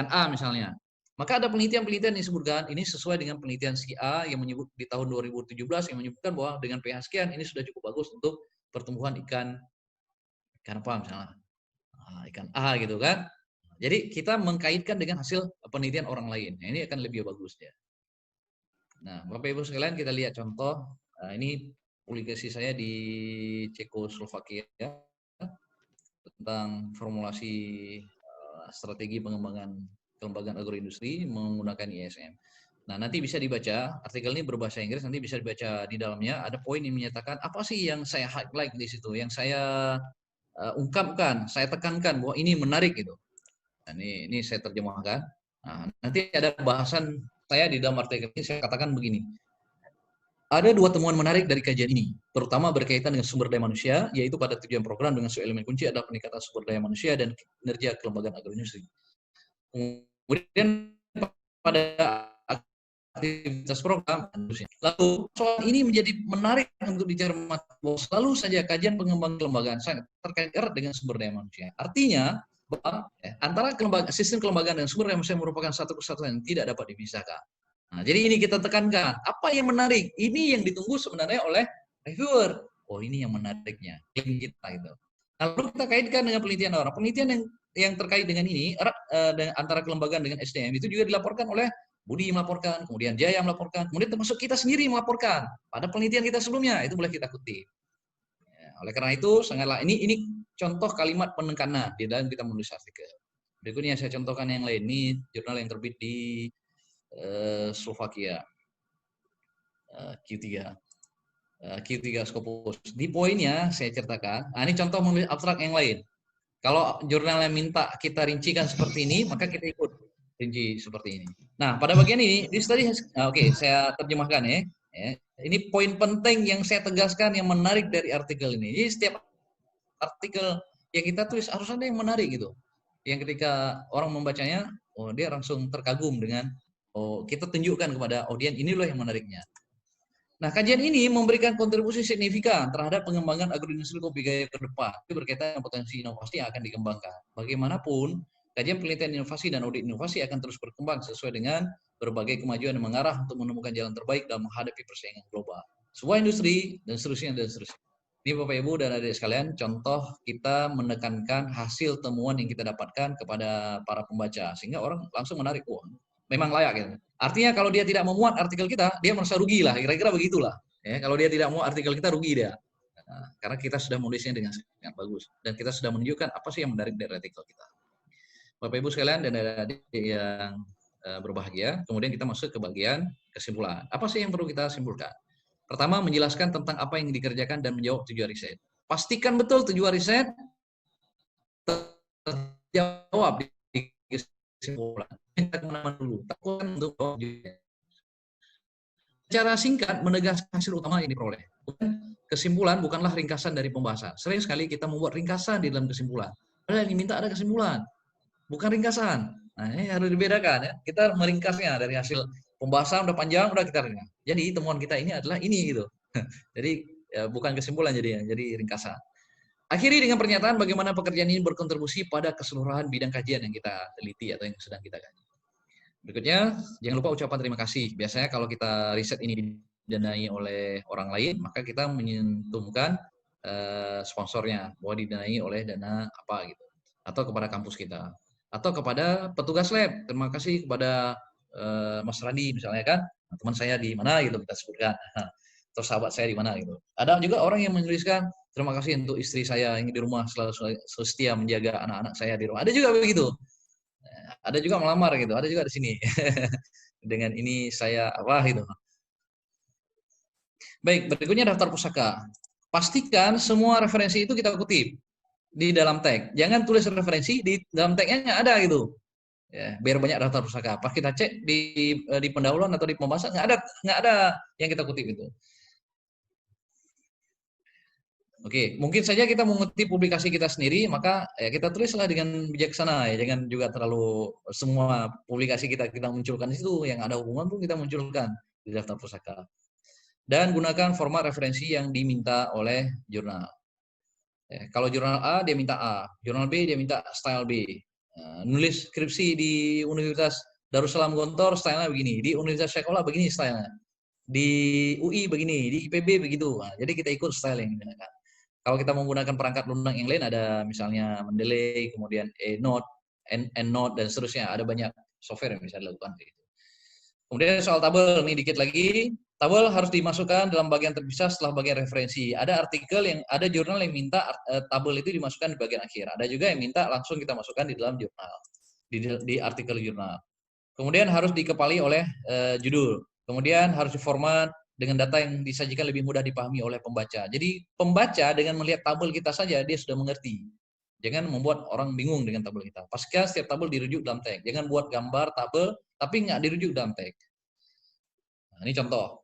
A misalnya. Maka ada penelitian-penelitian yang disebutkan, ini sesuai dengan penelitian si A yang menyebut di tahun 2017 yang menyebutkan bahwa dengan pH sekian ini sudah cukup bagus untuk pertumbuhan ikan apa misalnya, ikan A gitu kan. Jadi kita mengkaitkan dengan hasil penelitian orang lain. Nah, ini akan lebih bagus ya. Nah, Bapak Ibu sekalian kita lihat contoh. Ini publikasi saya di Cekoslovakia tentang formulasi strategi pengembangan kelembagaan agroindustri menggunakan ISM. Nah, nanti bisa dibaca, artikel ini berbahasa Inggris, nanti bisa dibaca di dalamnya, ada poin yang menyatakan apa sih yang saya highlight di situ, yang saya ungkapkan, saya tekankan bahwa ini menarik gitu. Nah, ini saya terjemahkan. Nah, nanti ada bahasan saya di dalam artikel ini, saya katakan begini. Ada dua temuan menarik dari kajian ini, terutama berkaitan dengan sumber daya manusia, yaitu pada tujuan program dengan elemen kunci adalah peningkatan sumber daya manusia dan kinerja kelembagaan agroindustri. Kemudian pada aktivitas program, lalu soal ini menjadi menarik untuk dicermati bahwa selalu saja kajian pengembangan kelembagaan sangat terkait erat dengan sumber daya manusia. Artinya bahwa antara sistem kelembagaan dan sumber daya manusia merupakan satu kesatuan yang tidak dapat dipisahkan. Nah, jadi ini kita tekankan. Apa yang menarik? Ini yang ditunggu sebenarnya oleh reviewer. Oh, ini yang menariknya. Klaim kita itu. Lalu kita kaitkan dengan penelitian orang. Penelitian yang terkait dengan ini antara kelembagaan dengan SDM itu juga dilaporkan oleh Budi melaporkan, kemudian Jaya melaporkan, kemudian termasuk kita sendiri melaporkan pada penelitian kita sebelumnya. Itu boleh kita kutip. Ya, oleh karena itu sangatlah ini contoh kalimat penekanan di dalam kita menulis artikel. Berikutnya saya contohkan yang lain. Ini jurnal yang terbit di Slovakia, Q3 Scopus. Di poinnya saya ceritakan, ini contoh menulis abstrak yang lain. Kalau jurnalnya minta kita rincikan seperti ini, maka kita ikut rinci seperti ini. Nah, pada bagian ini, di study, oke, saya terjemahkan ya. Ini poin penting yang saya tegaskan yang menarik dari artikel ini. Jadi setiap artikel yang kita tulis harus ada yang menarik gitu. Yang ketika orang membacanya, oh dia langsung terkagum dengan, oh kita tunjukkan kepada audiens ini loh yang menariknya. Nah, kajian ini memberikan kontribusi signifikan terhadap pengembangan agroindustri kopi gaya ke depan. Itu berkaitan dengan potensi inovasi yang akan dikembangkan. Bagaimanapun, kajian penelitian inovasi dan audit inovasi akan terus berkembang sesuai dengan berbagai kemajuan yang mengarah untuk menemukan jalan terbaik dalam menghadapi persaingan global. Sebuah industri, dan seterusnya, dan seterusnya. Ini Bapak Ibu dan adik sekalian, contoh kita menekankan hasil temuan yang kita dapatkan kepada para pembaca. Sehingga orang langsung menarik, wah, memang layak gitu. Artinya kalau dia tidak memuat artikel kita, dia merasa rugi lah, kira-kira begitulah. Ya, kalau dia tidak mau artikel kita, rugi dia. Nah, karena kita sudah menulisnya dengan sangat bagus. Dan kita sudah menunjukkan apa sih yang menarik dari artikel kita. Bapak Ibu sekalian dan adik-adik yang berbahagia, kemudian kita masuk ke bagian kesimpulan. Apa sih yang perlu kita simpulkan? Pertama, menjelaskan tentang apa yang dikerjakan dan menjawab tujuan riset. Pastikan betul tujuan riset terjawab di kesimpulan. Minta kemenangan dulu. Takutkan untuk secara singkat menegaskan hasil utama yang diperoleh. Kesimpulan bukanlah ringkasan dari pembahasan. Sering sekali kita membuat ringkasan di dalam kesimpulan. Padahal yang diminta ada kesimpulan, bukan ringkasan. Nah, ini harus dibedakan ya. Kita meringkasnya dari hasil pembahasan udah panjang, udah kita ringkas. Jadi temuan kita ini adalah ini gitu. Jadi ya, bukan kesimpulan jadinya, jadi ringkasan. Akhiri dengan pernyataan bagaimana pekerjaan ini berkontribusi pada keseluruhan bidang kajian yang kita teliti atau yang sedang kita kaji. Berikutnya, jangan lupa ucapan terima kasih. Biasanya kalau kita riset ini didanai oleh orang lain, maka kita menyentumkan sponsornya, bahwa didanai oleh dana apa gitu. Atau kepada kampus kita. Atau kepada petugas lab. Terima kasih kepada Mas Randi misalnya kan, teman saya di mana gitu kita sebutkan. Atau sahabat saya di mana gitu. Ada juga orang yang menuliskan, terima kasih untuk istri saya yang di rumah selalu setia menjaga anak-anak saya di rumah. Ada juga begitu. Ada juga melamar gitu, ada juga di sini. Dengan ini saya apa gitu. Baik, berikutnya daftar pusaka. Pastikan semua referensi itu kita kutip di dalam tag. Jangan tulis referensi di dalam tagnya ada gitu. Ya, biar banyak daftar pusaka. Pas kita cek di pendahuluan atau di pembahasan nggak ada yang kita kutip itu. Oke, mungkin saja kita mengutip publikasi kita sendiri, maka ya kita tulislah dengan bijaksana ya, jangan juga terlalu semua publikasi kita munculkan di situ, yang ada hubungan pun kita munculkan di daftar pusaka. Dan gunakan format referensi yang diminta oleh jurnal. Ya, kalau jurnal A dia minta A, jurnal B dia minta style B. Nulis skripsi di Universitas Darussalam Gontor stylenya begini, di Universitas Sekolah begini stylenya, di UI begini, di IPB begitu. Nah, jadi kita ikut style yang digunakan. Kalau kita menggunakan perangkat lunak yang lain, ada misalnya Mendeley, kemudian EndNote, EndNote, dan seterusnya. Ada banyak software yang bisa dilakukan. Kemudian soal tabel, ini dikit lagi. Tabel harus dimasukkan dalam bagian terpisah setelah bagian referensi. Ada artikel yang, ada jurnal yang minta tabel itu dimasukkan di bagian akhir. Ada juga yang minta langsung kita masukkan di dalam jurnal, di artikel jurnal. Kemudian harus dikepali oleh judul. Kemudian harus diformat dengan data yang disajikan lebih mudah dipahami oleh pembaca. Jadi pembaca dengan melihat tabel kita saja, dia sudah mengerti. Jangan membuat orang bingung dengan tabel kita. Pastikan setiap tabel dirujuk dalam tag. Jangan buat gambar tabel, tapi nggak dirujuk dalam tag. Nah, ini contoh.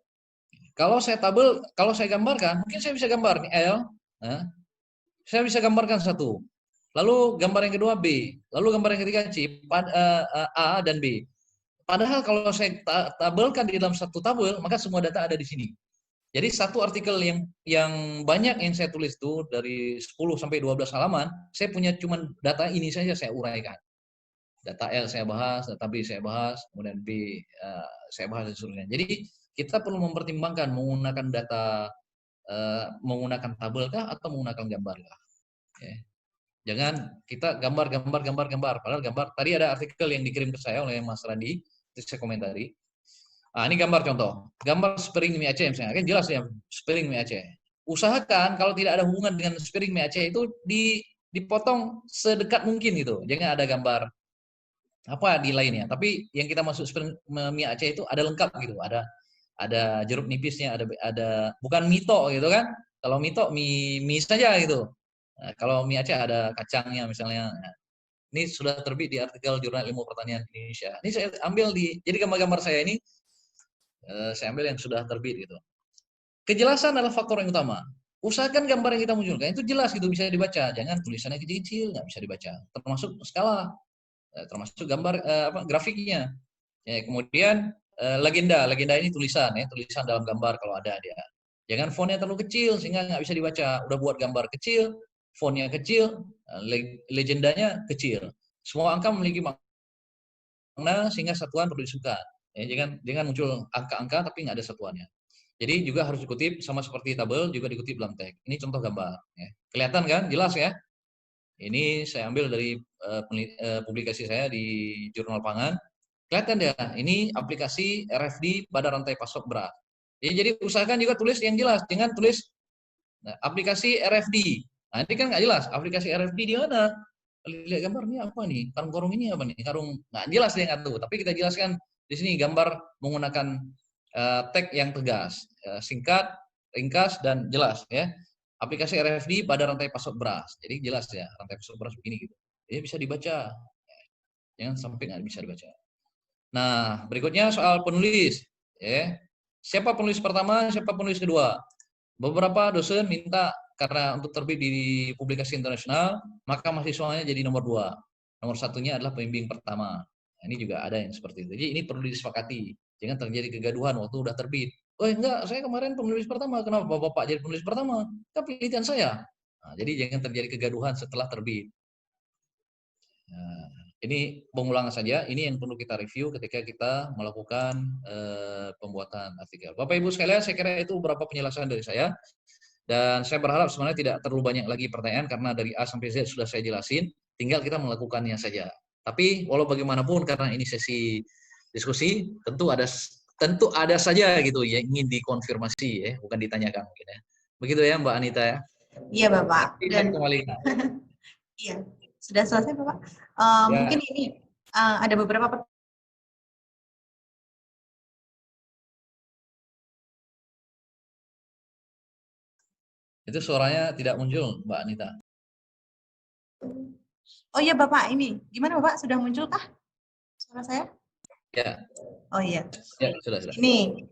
Kalau saya tabel, kalau saya gambarkan, mungkin saya bisa gambar nih L. Nah, saya bisa gambarkan satu. Lalu gambar yang kedua B. Lalu gambar yang ketiga C. A dan B. Padahal kalau saya tabelkan di dalam satu tabel, maka semua data ada di sini. Jadi satu artikel yang banyak yang saya tulis itu dari 10 sampai 12 halaman, saya punya cuma data ini saja saya uraikan. Data L saya bahas, data B saya bahas, kemudian B saya bahas dan seterusnya. Jadi kita perlu mempertimbangkan menggunakan data, menggunakan tabel kah atau menggunakan gambar kah. Ya. Jangan kita gambar. Padahal gambar, tadi ada artikel yang dikirim ke saya oleh Mas Randi, saya komentari. Nah, ini gambar contoh. Gambar spring mie Aceh misalnya. Kan jelas ya, spring mie Aceh. Usahakan kalau tidak ada hubungan dengan spring mie Aceh itu dipotong sedekat mungkin gitu. Jangan ada gambar apa di lainnya. Tapi yang kita masuk spring mie Aceh itu ada lengkap gitu. Ada jeruk nipisnya, ada bukan mito gitu kan. Kalau mito mie saja gitu. Nah, kalau mie Aceh ada kacangnya misalnya. Nah, ini sudah terbit di artikel Jurnal Ilmu Pertanian Indonesia. Ini saya ambil jadi gambar-gambar saya ini saya ambil yang sudah terbit gitu. kejelasan adalah faktor yang utama. Usahakan gambar yang kita munculkan itu jelas gitu, bisa dibaca. Jangan tulisannya kecil-kecil, nggak bisa dibaca. Termasuk skala, termasuk gambar grafiknya. Ya, kemudian legenda ini tulisan ya, tulisan dalam gambar kalau ada dia. Jangan fontnya terlalu kecil sehingga nggak bisa dibaca. Udah buat gambar kecil, fontnya kecil, legendanya kecil. Semua angka memiliki makna sehingga satuan perlu disukai. Ya, jangan muncul angka-angka tapi nggak ada satuannya. Jadi juga harus dikutip sama seperti tabel juga dikutip dalam teks. Ini contoh gambar. Ya. Kelihatan kan? Jelas ya? Ini saya ambil dari publikasi saya di Jurnal Pangan. Kelihatan ya? Ini aplikasi RFD pada rantai pasok beras. Jadi usahakan juga tulis yang jelas. Jangan tulis aplikasi RFD. Nah ini kan nggak jelas. Aplikasi RFD di mana? Lihat gambar ini apa nih? Karung ini apa nih? Karung nggak jelas dia nggak tahu. Tapi kita jelaskan di sini gambar menggunakan tag yang tegas, singkat, ringkas dan jelas ya. Aplikasi RFD pada rantai pasok beras. Jadi jelas ya, rantai pasok beras begini gitu. Jadi bisa dibaca. Jangan sampai nggak bisa dibaca. Nah, berikutnya soal penulis ya. Siapa penulis pertama, siapa penulis kedua? Beberapa dosen minta karena untuk terbit di publikasi internasional, maka mahasiswanya jadi nomor 2. Nomor satunya adalah pembimbing pertama. Nah, ini juga ada yang seperti itu. Jadi ini perlu disepakati. Jangan terjadi kegaduhan waktu udah terbit. Oh enggak, saya kemarin penulis pertama. Kenapa Bapak jadi penulis pertama? Kan penelitian saya. Nah, jadi jangan terjadi kegaduhan setelah terbit. Nah, ini pengulangan saja. Ini yang perlu kita review ketika kita melakukan pembuatan artikel. Bapak Ibu sekalian, saya kira itu beberapa penjelasan dari saya. Dan saya berharap sebenarnya tidak terlalu banyak lagi pertanyaan karena dari A sampai Z sudah saya jelasin. Tinggal kita melakukannya saja. Tapi walau bagaimanapun karena ini sesi diskusi, tentu ada saja gitu yang ingin dikonfirmasi ya, bukan ditanyakan mungkin ya. Begitu ya Mbak Anita ya. Iya Bapak. Dan kembali. Iya, sudah selesai Bapak. Ya. Mungkin ini ada beberapa Itu suaranya tidak muncul Mbak Anita. Oh iya Bapak, ini gimana Bapak, sudah muncul kah suara saya? Ya. Oh iya. Ya, sudah. Ini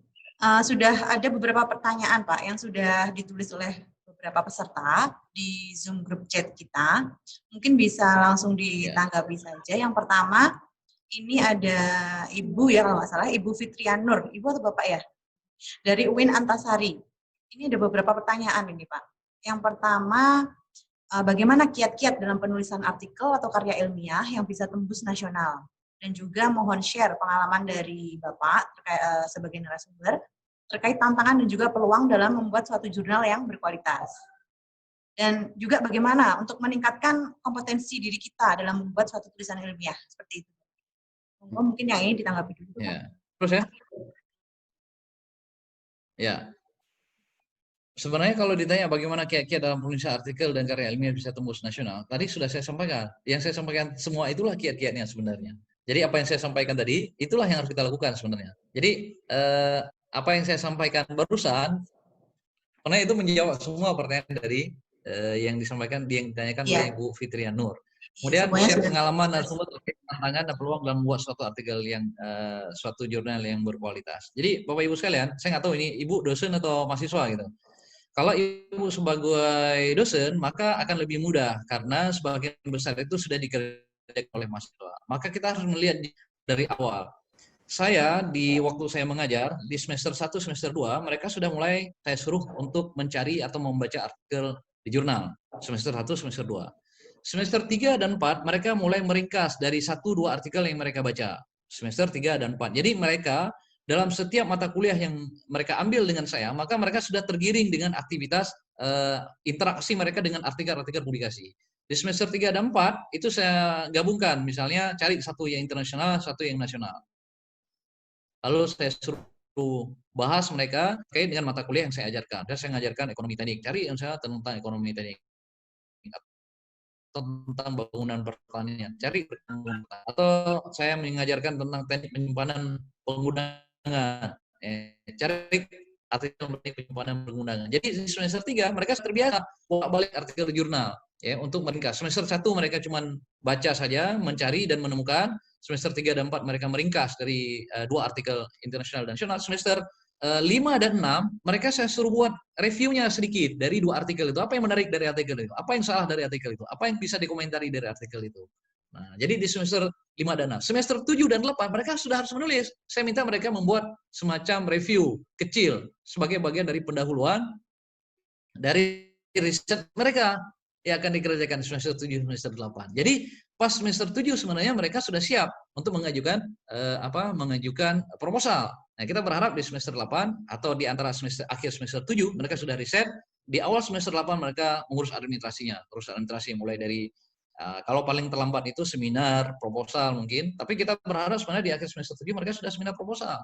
sudah ada beberapa pertanyaan Pak yang sudah ditulis oleh beberapa peserta di Zoom grup chat kita. Mungkin bisa langsung ditanggapi saja. Yang pertama, ini ada Ibu ya kalau nggak salah, Ibu Fitrian Nur. Ibu atau Bapak ya? Dari UIN Antasari. Ini ada beberapa pertanyaan ini Pak. Yang pertama, bagaimana kiat-kiat dalam penulisan artikel atau karya ilmiah yang bisa tembus nasional? Dan juga mohon share pengalaman dari Bapak sebagai narasumber terkait tantangan dan juga peluang dalam membuat suatu jurnal yang berkualitas. Dan juga bagaimana untuk meningkatkan kompetensi diri kita dalam membuat suatu tulisan ilmiah seperti itu. Mungkin yang ini ditanggapi dulu. Ya. Terus ya? Ya. Sebenarnya kalau ditanya bagaimana kiat-kiat dalam penulisan artikel dan karya ilmiah bisa tembus nasional, tadi sudah saya sampaikan. Yang saya sampaikan semua itulah kiat-kiatnya sebenarnya. Jadi apa yang saya sampaikan tadi, itulah yang harus kita lakukan sebenarnya. Jadi apa yang saya sampaikan barusan, karena itu menjawab semua pertanyaan dari yang disampaikan, yang ditanyakan oleh Ibu Fitrian Nur. Kemudian share pengalaman dan sumber terkait tantangan dan peluang dalam membuat suatu artikel yang suatu jurnal yang berkualitas. Jadi Bapak Ibu sekalian, saya nggak tahu ini Ibu dosen atau mahasiswa gitu. Kalau Ibu sebagai dosen, maka akan lebih mudah karena sebagian besar itu sudah dikerjakan oleh mahasiswa. Maka kita harus melihat dari awal. Saya di waktu saya mengajar di semester 1, semester 2, mereka sudah mulai saya suruh untuk mencari atau membaca artikel di jurnal. Semester 1, semester 2. Semester 3 dan 4 mereka mulai meringkas dari 1-2 artikel yang mereka baca. Semester 3 dan 4. Jadi mereka dalam setiap mata kuliah yang mereka ambil dengan saya, maka mereka sudah tergiring dengan aktivitas interaksi mereka dengan artikel-artikel publikasi. Di semester 3 dan 4, itu saya gabungkan, misalnya cari satu yang internasional, satu yang nasional. Lalu saya suruh bahas mereka terkait dengan mata kuliah yang saya ajarkan. Dan saya mengajarkan ekonomi teknik, cari yang saya tentang ekonomi teknik. Tentang bangunan pertanian, cari atau saya mengajarkan tentang teknik penyimpanan penggunaan, cari artikel teknik penyimpanan penggunaan. Jadi di semester 3 mereka terbiasa bolak-balik artikel jurnal ya untuk meringkas. Semester 1 mereka cuma baca saja, mencari dan menemukan. Semester 3 dan 4 mereka meringkas dari 2 artikel internasional dan nasional. Semester 5 dan 6, mereka saya suruh buat reviewnya sedikit dari 2 artikel itu. Apa yang menarik dari artikel itu? Apa yang salah dari artikel itu? Apa yang bisa dikomentari dari artikel itu? Nah, jadi di semester 5 dan 6. Semester 7 dan 8, mereka sudah harus menulis. Saya minta mereka membuat semacam review kecil sebagai bagian dari pendahuluan dari riset mereka yang akan dikerjakan semester 7 semester 8. Jadi pas semester 7 sebenarnya mereka sudah siap untuk mengajukan mengajukan proposal. Nah, kita berharap di semester 8 atau di antara akhir semester 7 mereka sudah riset, di awal semester 8 mereka mengurus administrasinya. Terus administrasi mulai dari kalau paling terlambat itu seminar, proposal mungkin, tapi kita berharap sebenarnya di akhir semester 7 mereka sudah seminar proposal.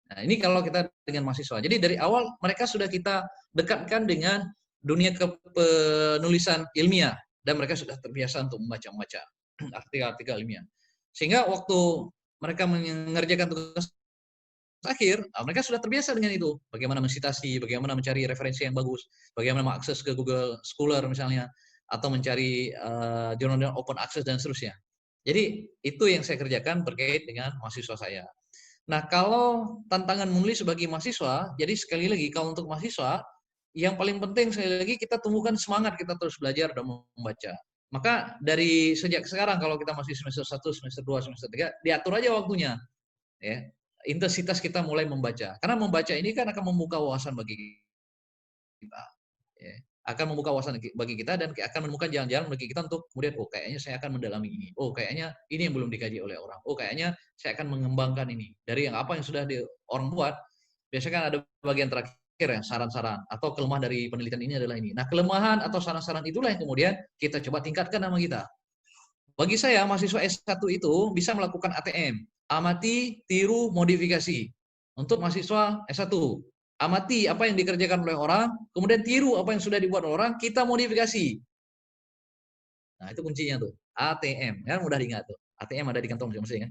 Nah, ini kalau kita dengan mahasiswa. Jadi dari awal mereka sudah kita dekatkan dengan dunia penulisan ilmiah dan mereka sudah terbiasa untuk membaca artikel-artikel ilmiah. Sehingga waktu mereka mengerjakan tugas akhir, mereka sudah terbiasa dengan itu. Bagaimana mensitasi, bagaimana mencari referensi yang bagus, bagaimana mengakses ke Google Scholar misalnya, atau mencari jurnal-jurnal open access dan seterusnya. Jadi itu yang saya kerjakan terkait dengan mahasiswa saya. Nah, kalau tantangan menulis sebagai mahasiswa, jadi sekali lagi kalau untuk mahasiswa, yang paling penting sekali lagi kita tumbuhkan semangat kita terus belajar dan membaca. Maka dari sejak sekarang kalau kita masih semester 1, semester 2, semester 3, diatur aja waktunya. Ya. Intensitas kita mulai membaca. Karena membaca ini kan akan membuka wawasan bagi kita. Ya. Akan membuka wawasan bagi kita dan akan menemukan jalan-jalan bagi kita untuk kemudian, oh kayaknya saya akan mendalami ini. Oh kayaknya ini yang belum dikaji oleh orang. Oh kayaknya saya akan mengembangkan ini. Dari yang apa yang sudah orang buat, biasanya kan ada bagian terakhir ya, saran-saran atau kelemahan dari penelitian ini adalah ini. Nah, kelemahan atau saran-saran itulah yang kemudian kita coba tingkatkan nama kita. Bagi saya, mahasiswa S1 itu bisa melakukan ATM. Amati, tiru, modifikasi. Untuk mahasiswa S1. Amati apa yang dikerjakan oleh orang, kemudian tiru apa yang sudah dibuat oleh orang, kita modifikasi. Nah, itu kuncinya tuh. ATM. Ya, mudah diingat tuh. ATM ada di kantong masing-masing kan.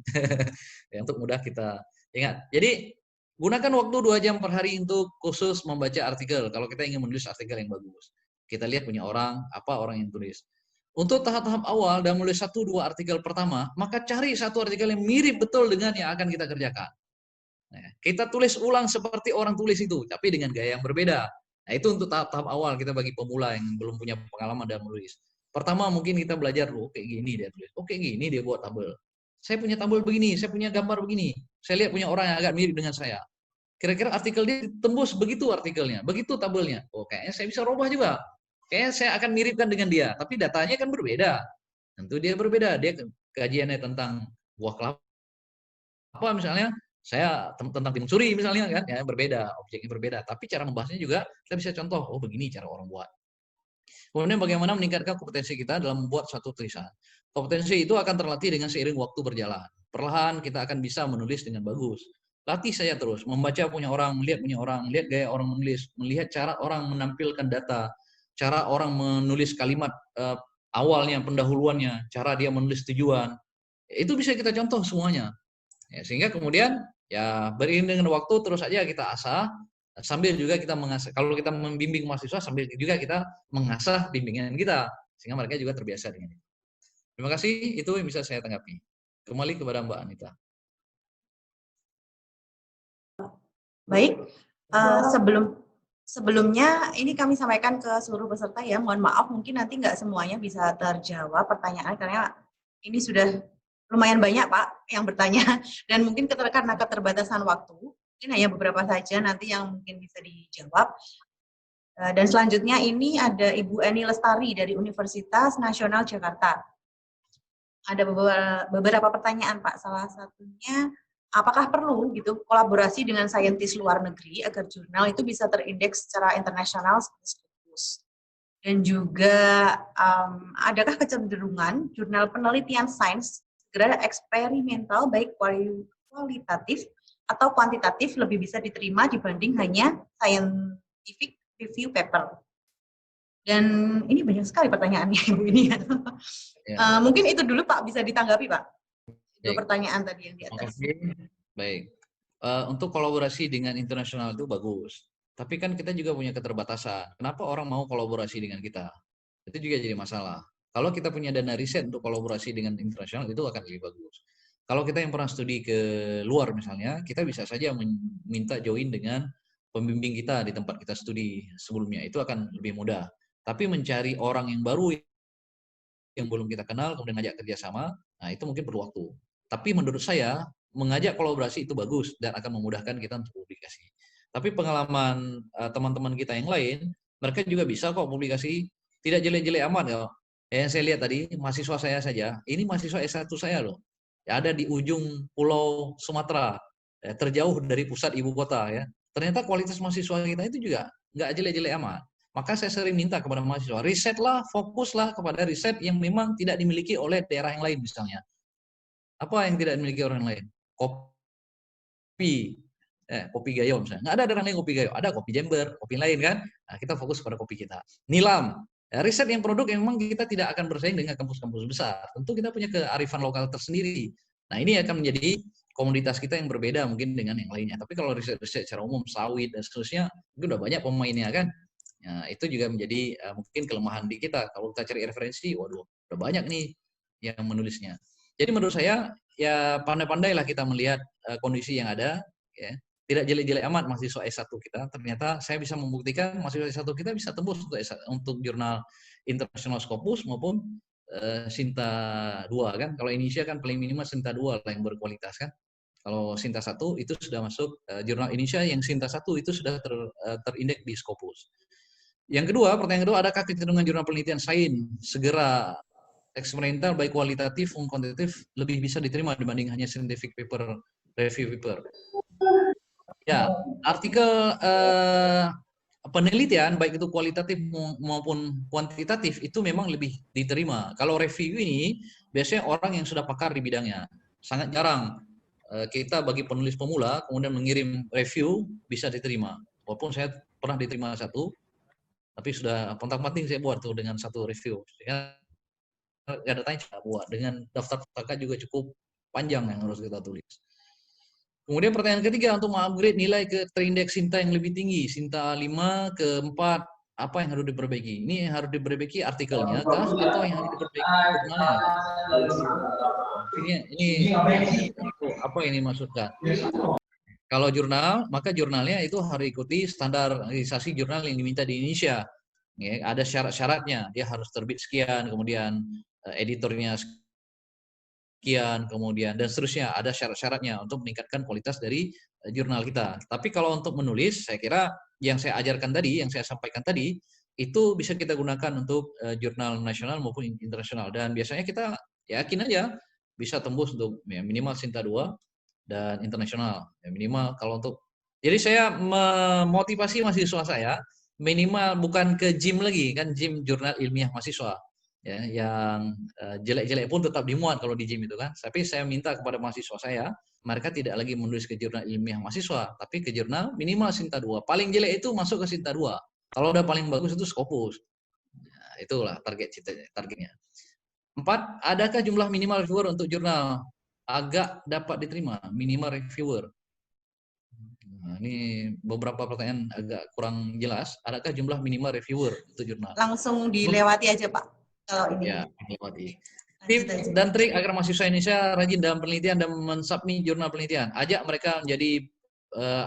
Ya, untuk mudah kita ingat. Jadi, gunakan waktu 2 jam per hari untuk khusus membaca artikel. Kalau kita ingin menulis artikel yang bagus. Kita lihat punya orang, apa orang yang tulis. Untuk tahap-tahap awal dan menulis 1-2 artikel pertama, maka cari satu artikel yang mirip betul dengan yang akan kita kerjakan. Nah, kita tulis ulang seperti orang tulis itu, tapi dengan gaya yang berbeda. Nah, itu untuk tahap-tahap awal kita bagi pemula yang belum punya pengalaman dalam menulis. Pertama mungkin kita belajar, kayak gini dia tulis. Kayak gini dia buat tabel. Saya punya tabel begini, saya punya gambar begini. Saya lihat punya orang yang agak mirip dengan saya. Kira-kira artikel dia tembus begitu artikelnya, begitu tabelnya. Oh, kayaknya saya bisa rubah juga. Kayaknya saya akan miripkan dengan dia, tapi datanya kan berbeda. Tentu dia berbeda. Dia kajiannya tentang buah kelapa misalnya, saya tentang timun suri misalnya kan, ya berbeda, objeknya berbeda. Tapi cara membahasnya juga kita bisa contoh, oh begini cara orang buat. Kemudian bagaimana meningkatkan kompetensi kita dalam membuat suatu tulisan. Kompetensi itu akan terlatih dengan seiring waktu berjalan. Perlahan kita akan bisa menulis dengan bagus. Latih saya terus, membaca punya orang, melihat gaya orang menulis, melihat cara orang menampilkan data, cara orang menulis kalimat awalnya, pendahuluannya, cara dia menulis tujuan. Itu bisa kita contoh semuanya. Ya, sehingga kemudian ya beriring dengan waktu terus aja kita asah, sambil juga kita mengasah. Kalau kita membimbing mahasiswa, sambil juga kita mengasah bimbingan kita, sehingga mereka juga terbiasa dengan itu. Terima kasih, itu yang bisa saya tanggapi. Kembali kepada Mbak Anita. Baik, sebelumnya ini kami sampaikan ke seluruh peserta ya, mohon maaf mungkin nanti nggak semuanya bisa terjawab pertanyaan karena ini sudah lumayan banyak Pak yang bertanya dan mungkin karena keterbatasan waktu, mungkin hanya beberapa saja nanti yang mungkin bisa dijawab. Dan selanjutnya ini ada Ibu Eni Lestari dari Universitas Nasional Jakarta. Ada beberapa pertanyaan Pak, salah satunya apakah perlu gitu kolaborasi dengan saintis luar negeri agar jurnal itu bisa terindeks secara internasional seperti Scopus? Dan juga adakah kecenderungan jurnal penelitian sains segera eksperimental baik kualitatif atau kuantitatif lebih bisa diterima dibanding hanya scientific review paper? Dan ini banyak sekali pertanyaannya Ibu ini ya. Mungkin itu dulu Pak, bisa ditanggapi Pak. Itu pertanyaan tadi yang di atas. Baik. Untuk kolaborasi dengan internasional itu bagus. Tapi kan kita juga punya keterbatasan. Kenapa orang mau kolaborasi dengan kita? Itu juga jadi masalah. Kalau kita punya dana riset untuk kolaborasi dengan internasional itu akan lebih bagus. Kalau kita yang pernah studi ke luar misalnya, kita bisa saja minta join dengan pembimbing kita di tempat kita studi sebelumnya, itu akan lebih mudah. Tapi mencari orang yang baru yang belum kita kenal, kemudian ngajak kerjasama, nah itu mungkin perlu waktu. Tapi menurut saya, mengajak kolaborasi itu bagus dan akan memudahkan kita untuk publikasi. Tapi pengalaman teman-teman kita yang lain, mereka juga bisa kok publikasi, tidak jelek-jelek amat ya. Yang saya lihat tadi, mahasiswa saya saja, ini mahasiswa S1 saya loh, ya, ada di ujung pulau Sumatera, ya, terjauh dari pusat ibu kota ya. Ternyata kualitas mahasiswa kita itu juga nggak jelek-jelek amat. Maka saya sering minta kepada mahasiswa, risetlah, fokuslah kepada riset yang memang tidak dimiliki oleh daerah yang lain misalnya. Apa yang tidak dimiliki orang lain? Kopi, kopi Gayo misalnya. Nggak ada daerah lain kopi Gayo, ada kopi Jember, kopi lain kan. Nah, kita fokus pada kopi kita. Nilam, ya, riset yang produk yang memang kita tidak akan bersaing dengan kampus-kampus besar. Tentu kita punya kearifan lokal tersendiri. Nah, ini akan menjadi komoditas kita yang berbeda mungkin dengan yang lainnya. Tapi kalau riset-riset secara umum, sawit dan seterusnya, itu udah banyak pemainnya kan. Nah, itu juga menjadi mungkin kelemahan di kita. Kalau kita cari referensi, waduh, udah banyak nih yang menulisnya. Jadi menurut saya, ya pandai-pandailah kita melihat kondisi yang ada. Ya. Tidak jelek-jelek amat mahasiswa S1 kita. Ternyata saya bisa membuktikan mahasiswa S1 kita bisa tembus untuk jurnal internasional Scopus maupun Sinta 2 kan. Kalau Indonesia kan paling minimal Sinta 2 lah yang berkualitas kan. Kalau Sinta 1 itu sudah masuk jurnal Indonesia, yang Sinta 1 itu sudah terindeks di Scopus. Yang kedua, pertanyaan kedua, adakah kecenderungan jurnal penelitian sains segera eksperimental baik kualitatif maupun kuantitatif lebih bisa diterima dibanding hanya scientific paper, review paper? Ya, artikel penelitian baik itu kualitatif maupun kuantitatif itu memang lebih diterima. Kalau review ini biasanya orang yang sudah pakar di bidangnya. Sangat jarang kita bagi penulis pemula kemudian mengirim review bisa diterima. Walaupun saya pernah diterima satu, tapi sudah kontak-kontak saya buat tuh dengan satu review. Ya, nggak ada tanya saya buat. Dengan daftar pustaka juga cukup panjang yang harus kita tulis. Kemudian pertanyaan ketiga, untuk mengupgrade nilai ke terindeks Sinta yang lebih tinggi, Sinta 5 ke 4, apa yang harus diperbaiki? Ini yang harus diperbaiki artikelnya kah atau yang harus diperbaiki jurnalnya? Ini apa ini maksudkan? Kalau jurnal, maka jurnalnya itu harus ikuti standarisasi jurnal yang diminta di Indonesia. Ya, ada syarat-syaratnya, dia harus terbit sekian, kemudian editornya sekian, kemudian dan seterusnya, ada syarat-syaratnya untuk meningkatkan kualitas dari jurnal kita. Tapi kalau untuk menulis, saya kira yang saya ajarkan tadi, yang saya sampaikan tadi, itu bisa kita gunakan untuk jurnal nasional maupun internasional. Dan biasanya kita yakin aja bisa tembus untuk ya, minimal Sinta 2 dan internasional. Ya, minimal kalau untuk, jadi saya memotivasi mahasiswa saya minimal bukan ke JIM lagi, kan JIM jurnal ilmiah mahasiswa. Ya, yang jelek-jelek pun tetap dimuat kalau di JIM itu kan. Tapi saya minta kepada mahasiswa saya, mereka tidak lagi menulis ke jurnal ilmiah mahasiswa, tapi ke jurnal minimal Sinta 2. Paling jelek itu masuk ke Sinta 2. Kalau udah paling bagus itu Scopus. Nah, itulah targetnya. 4, adakah jumlah minimal reviewer untuk jurnal agak dapat diterima, minimal reviewer? Nah, ini beberapa pertanyaan agak kurang jelas. Adakah jumlah minimal reviewer untuk jurnal? Langsung dilewati aja Pak. Kalau ini. Ya, dilewati. Tips dan trik agar mahasiswa Indonesia rajin dalam penelitian dan mensubmit jurnal penelitian. Ajak mereka menjadi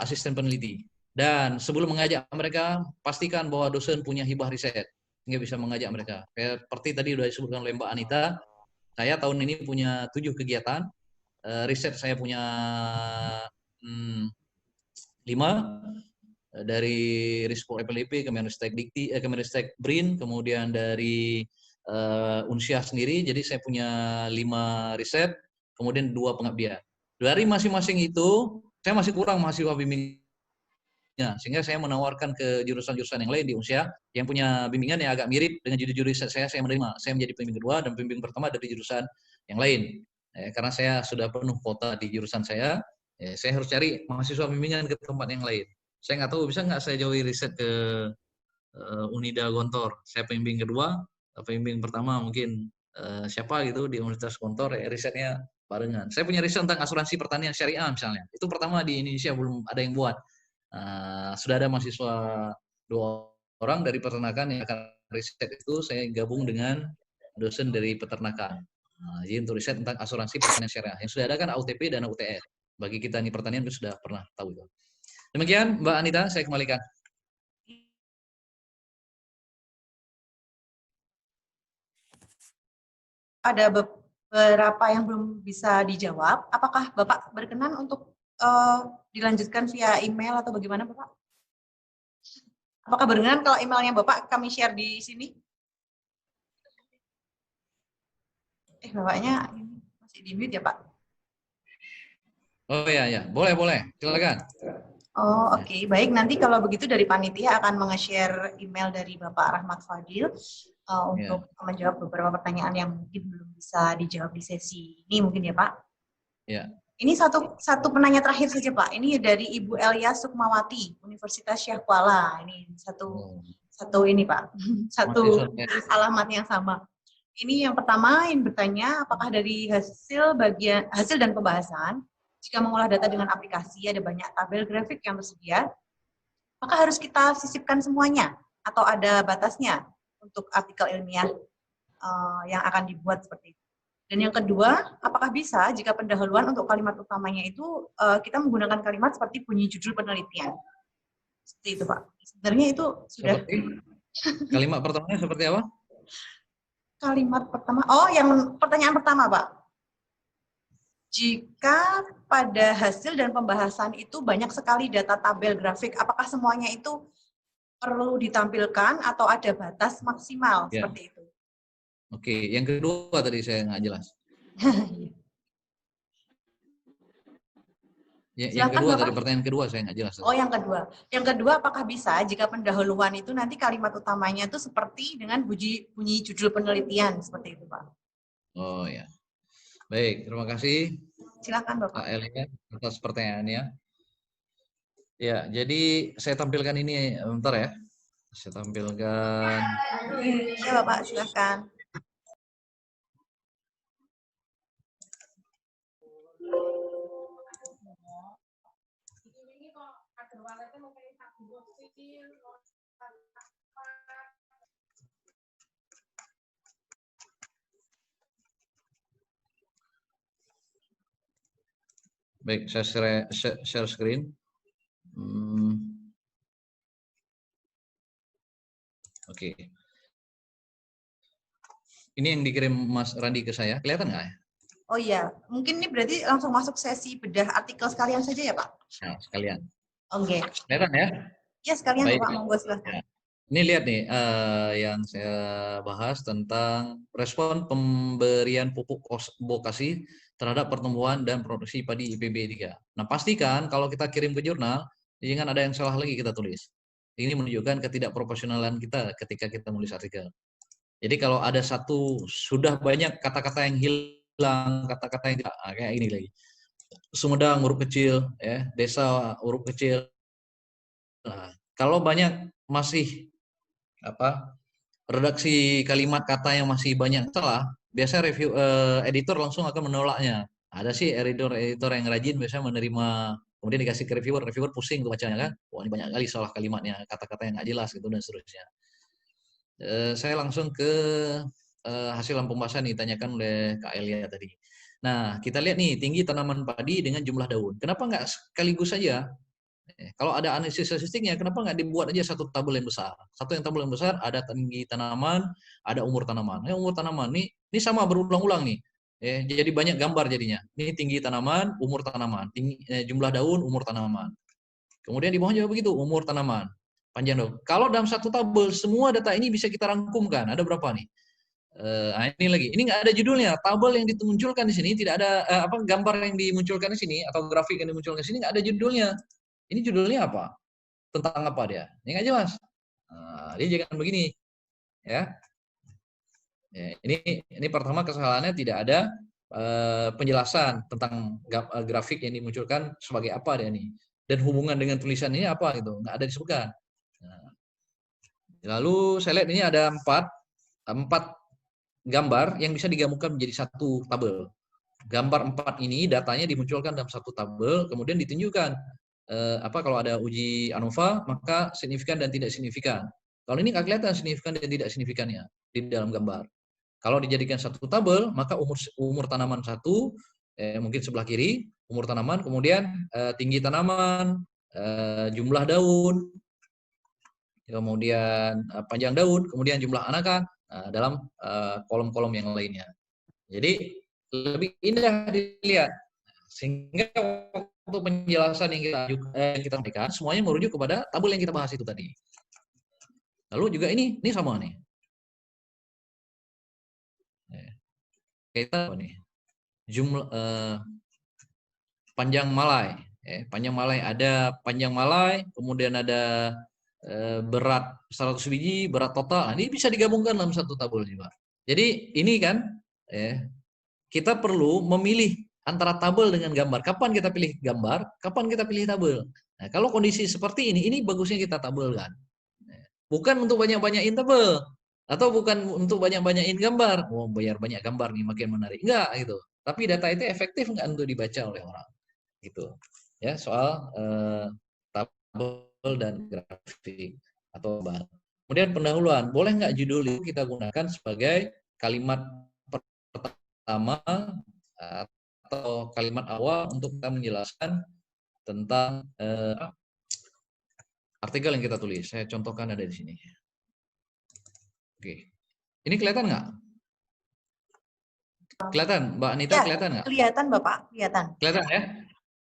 asisten peneliti. Dan sebelum mengajak mereka, pastikan bahwa dosen punya hibah riset. Sehingga bisa mengajak mereka. Seperti tadi sudah disebutkan oleh Mbak Anita, saya tahun ini punya 7 kegiatan. Riset saya punya 5 dari Rispo FLIP, Kemenristek Dikti, Kemenristek BRIN, kemudian dari Unsia sendiri. Jadi saya punya 5 riset, kemudian 2 pengabdian. Dari masing-masing itu saya masih kurang mahasiswa bimbingnya, sehingga saya menawarkan ke jurusan-jurusan yang lain di Unsia yang punya bimbingan yang agak mirip dengan judul-judul riset saya menerima. Saya menjadi pembimbing kedua dan pembimbing pertama dari jurusan yang lain. Karena saya sudah penuh kuota di jurusan saya harus cari mahasiswa bimbingan ke tempat yang lain. Saya nggak tahu bisa nggak saya jauhi riset ke Unida Gontor. Saya pembimbing kedua, pembimbing pertama mungkin siapa gitu di Universitas Gontor, risetnya barengan. Saya punya riset tentang asuransi pertanian syariah misalnya. Itu pertama di Indonesia, belum ada yang buat. Sudah ada mahasiswa 2 orang dari peternakan yang akan riset itu, saya gabung dengan dosen dari peternakan. Jadi untuk riset tentang asuransi pertanian syariah. Yang sudah ada kan AUTP dan UTR. Bagi kita ini pertanian itu sudah pernah tahu itu. Demikian Mbak Anita, saya kembalikan. Ada beberapa yang belum bisa dijawab. Apakah Bapak berkenan untuk dilanjutkan via email atau bagaimana Bapak? Apakah berkenan kalau emailnya Bapak kami share di sini? Bapaknya masih di mute ya Pak? Oh ya, boleh, silakan. Oh oke. Baik, nanti kalau begitu dari panitia akan menge-share email dari Bapak Rahmat Fadil untuk menjawab beberapa pertanyaan yang mungkin belum bisa dijawab di sesi ini mungkin ya Pak. Ya. Ini satu penanya terakhir saja Pak. Ini dari Ibu Elia Sukmawati, Universitas Syekh Kuala. Ini satu ini Pak, satu alamat yang sama. Ini yang pertama yang bertanya, apakah dari hasil dan pembahasan, jika mengolah data dengan aplikasi ada banyak tabel grafik yang tersedia, maka harus kita sisipkan semuanya atau ada batasnya untuk artikel ilmiah yang akan dibuat seperti itu. Dan yang kedua, apakah bisa jika pendahuluan untuk kalimat utamanya itu kita menggunakan kalimat seperti bunyi judul penelitian? Seperti itu, Pak. Sebenarnya itu sudah... Kalimat pertamanya seperti apa? Kalimat pertama, yang pertanyaan pertama, Pak. Jika pada hasil dan pembahasan itu banyak sekali data tabel grafik, apakah semuanya itu perlu ditampilkan atau ada batas maksimal seperti itu? Oke, yang kedua tadi saya nggak jelas. Yang kedua tadi, pertanyaan kedua saya nggak jelas. Oh, yang kedua. Yang kedua, apakah bisa jika pendahuluan itu nanti kalimat utamanya itu seperti dengan bunyi judul penelitian seperti itu, Pak? Oh ya. Baik, terima kasih. Silakan, Bapak. Kak Elia atas pertanyaannya. Ya, jadi saya tampilkan ini bentar ya. Saya tampilkan. Ya, Bapak, silakan. Baik, saya share screen. Oke. Ini yang dikirim Mas Randi ke saya. Kelihatan nggak ya? Oh iya, mungkin ini berarti langsung masuk sesi bedah artikel sekalian saja ya, Pak? Nah, sekalian. Oke. Kelihatan ya? Ya, sekalian baik. Pak, monggo silahkan. Ya. Ini lihat nih, yang saya bahas tentang respon pemberian pupuk vokasi terhadap pertumbuhan dan produksi padi IPB 3. Nah, pastikan kalau kita kirim ke jurnal, jangan ada yang salah lagi kita tulis. Ini menunjukkan ketidakprofesionalan kita ketika kita menulis artikel. Jadi kalau ada sudah banyak kata-kata yang hilang, kata-kata yang tidak, kayak ini lagi. Sumedang huruf kecil, ya, desa huruf kecil. Nah, kalau banyak masih redaksi kalimat kata yang masih banyak salah, biasa editor langsung akan menolaknya. Ada sih editor yang rajin biasanya menerima, kemudian dikasih ke reviewer pusing tuh bacanya kan, wah ini banyak kali salah kalimatnya, kata-kata yang nggak jelas gitu dan seterusnya. Saya langsung ke hasil pembahasan ditanyakan oleh Kak Elia tadi. Nah, kita lihat nih tinggi tanaman padi dengan jumlah daun. Kenapa nggak sekaligus saja? Kalau ada analisis statistiknya, kenapa nggak dibuat aja satu tabel yang besar? Tabel yang besar, ada tinggi tanaman, ada umur tanaman. Umur tanaman ini sama berulang-ulang nih. Jadi banyak gambar jadinya. Ini tinggi tanaman, umur tanaman. Jumlah daun, umur tanaman. Kemudian di bawahnya begitu, umur tanaman. Panjang daun. Kalau dalam satu tabel, semua data ini bisa kita rangkumkan. Ada berapa nih? Ini lagi. Ini nggak ada judulnya. Tabel yang dimunculkan di sini tidak ada gambar yang dimunculkan di sini atau grafik yang dimunculkan di sini nggak ada judulnya. Ini judulnya apa? Tentang apa dia? Ini nggak jelas. Dia jangan begini, ya. Ini pertama kesalahannya tidak ada penjelasan tentang grafik yang dimunculkan sebagai apa dia nih, dan hubungan dengan tulisan ini apa gitu, nggak ada disebutkan. Lalu saya lihat ini ada empat gambar yang bisa digabungkan menjadi satu tabel. Gambar 4 ini datanya dimunculkan dalam satu tabel, kemudian ditunjukkan. Kalau ada uji ANOVA maka signifikan dan tidak signifikan. Kalau ini nggak kelihatan signifikan dan tidak signifikannya di dalam gambar. Kalau dijadikan satu tabel maka umur tanaman satu, mungkin sebelah kiri umur tanaman, kemudian tinggi tanaman, jumlah daun, kemudian panjang daun, kemudian jumlah anakan dalam kolom-kolom yang lainnya. Jadi lebih indah dilihat, sehingga waktu penjelasan yang kita sampaikan semuanya merujuk kepada tabel yang kita bahas itu tadi. Lalu juga ini sama nih. Kita nih jumlah panjang malai. Panjang malai ada panjang malai, kemudian ada berat 100 biji, berat total. Nah, ini bisa digabungkan dalam satu tabel juga. Jadi ini kan kita perlu memilih antara tabel dengan gambar. Kapan kita pilih gambar, kapan kita pilih tabel. Nah, kalau kondisi seperti ini bagusnya kita tabelkan. Bukan untuk banyak-banyakin tabel atau bukan untuk banyak-banyakin gambar. Oh, bayar banyak gambar nih makin menarik. Enggak gitu. Tapi data itu efektif enggak untuk dibaca oleh orang. Gitu. Ya, soal tabel dan grafik atau bahan. Kemudian pendahuluan, boleh nggak judul itu kita gunakan sebagai kalimat pertama atau kalimat awal untuk kita menjelaskan tentang artikel yang kita tulis. Saya contohkan ada di sini. Oke, ini kelihatan nggak? Kelihatan, Mbak Anita, Ya, kelihatan nggak? Kelihatan, Bapak, kelihatan. Kelihatan ya?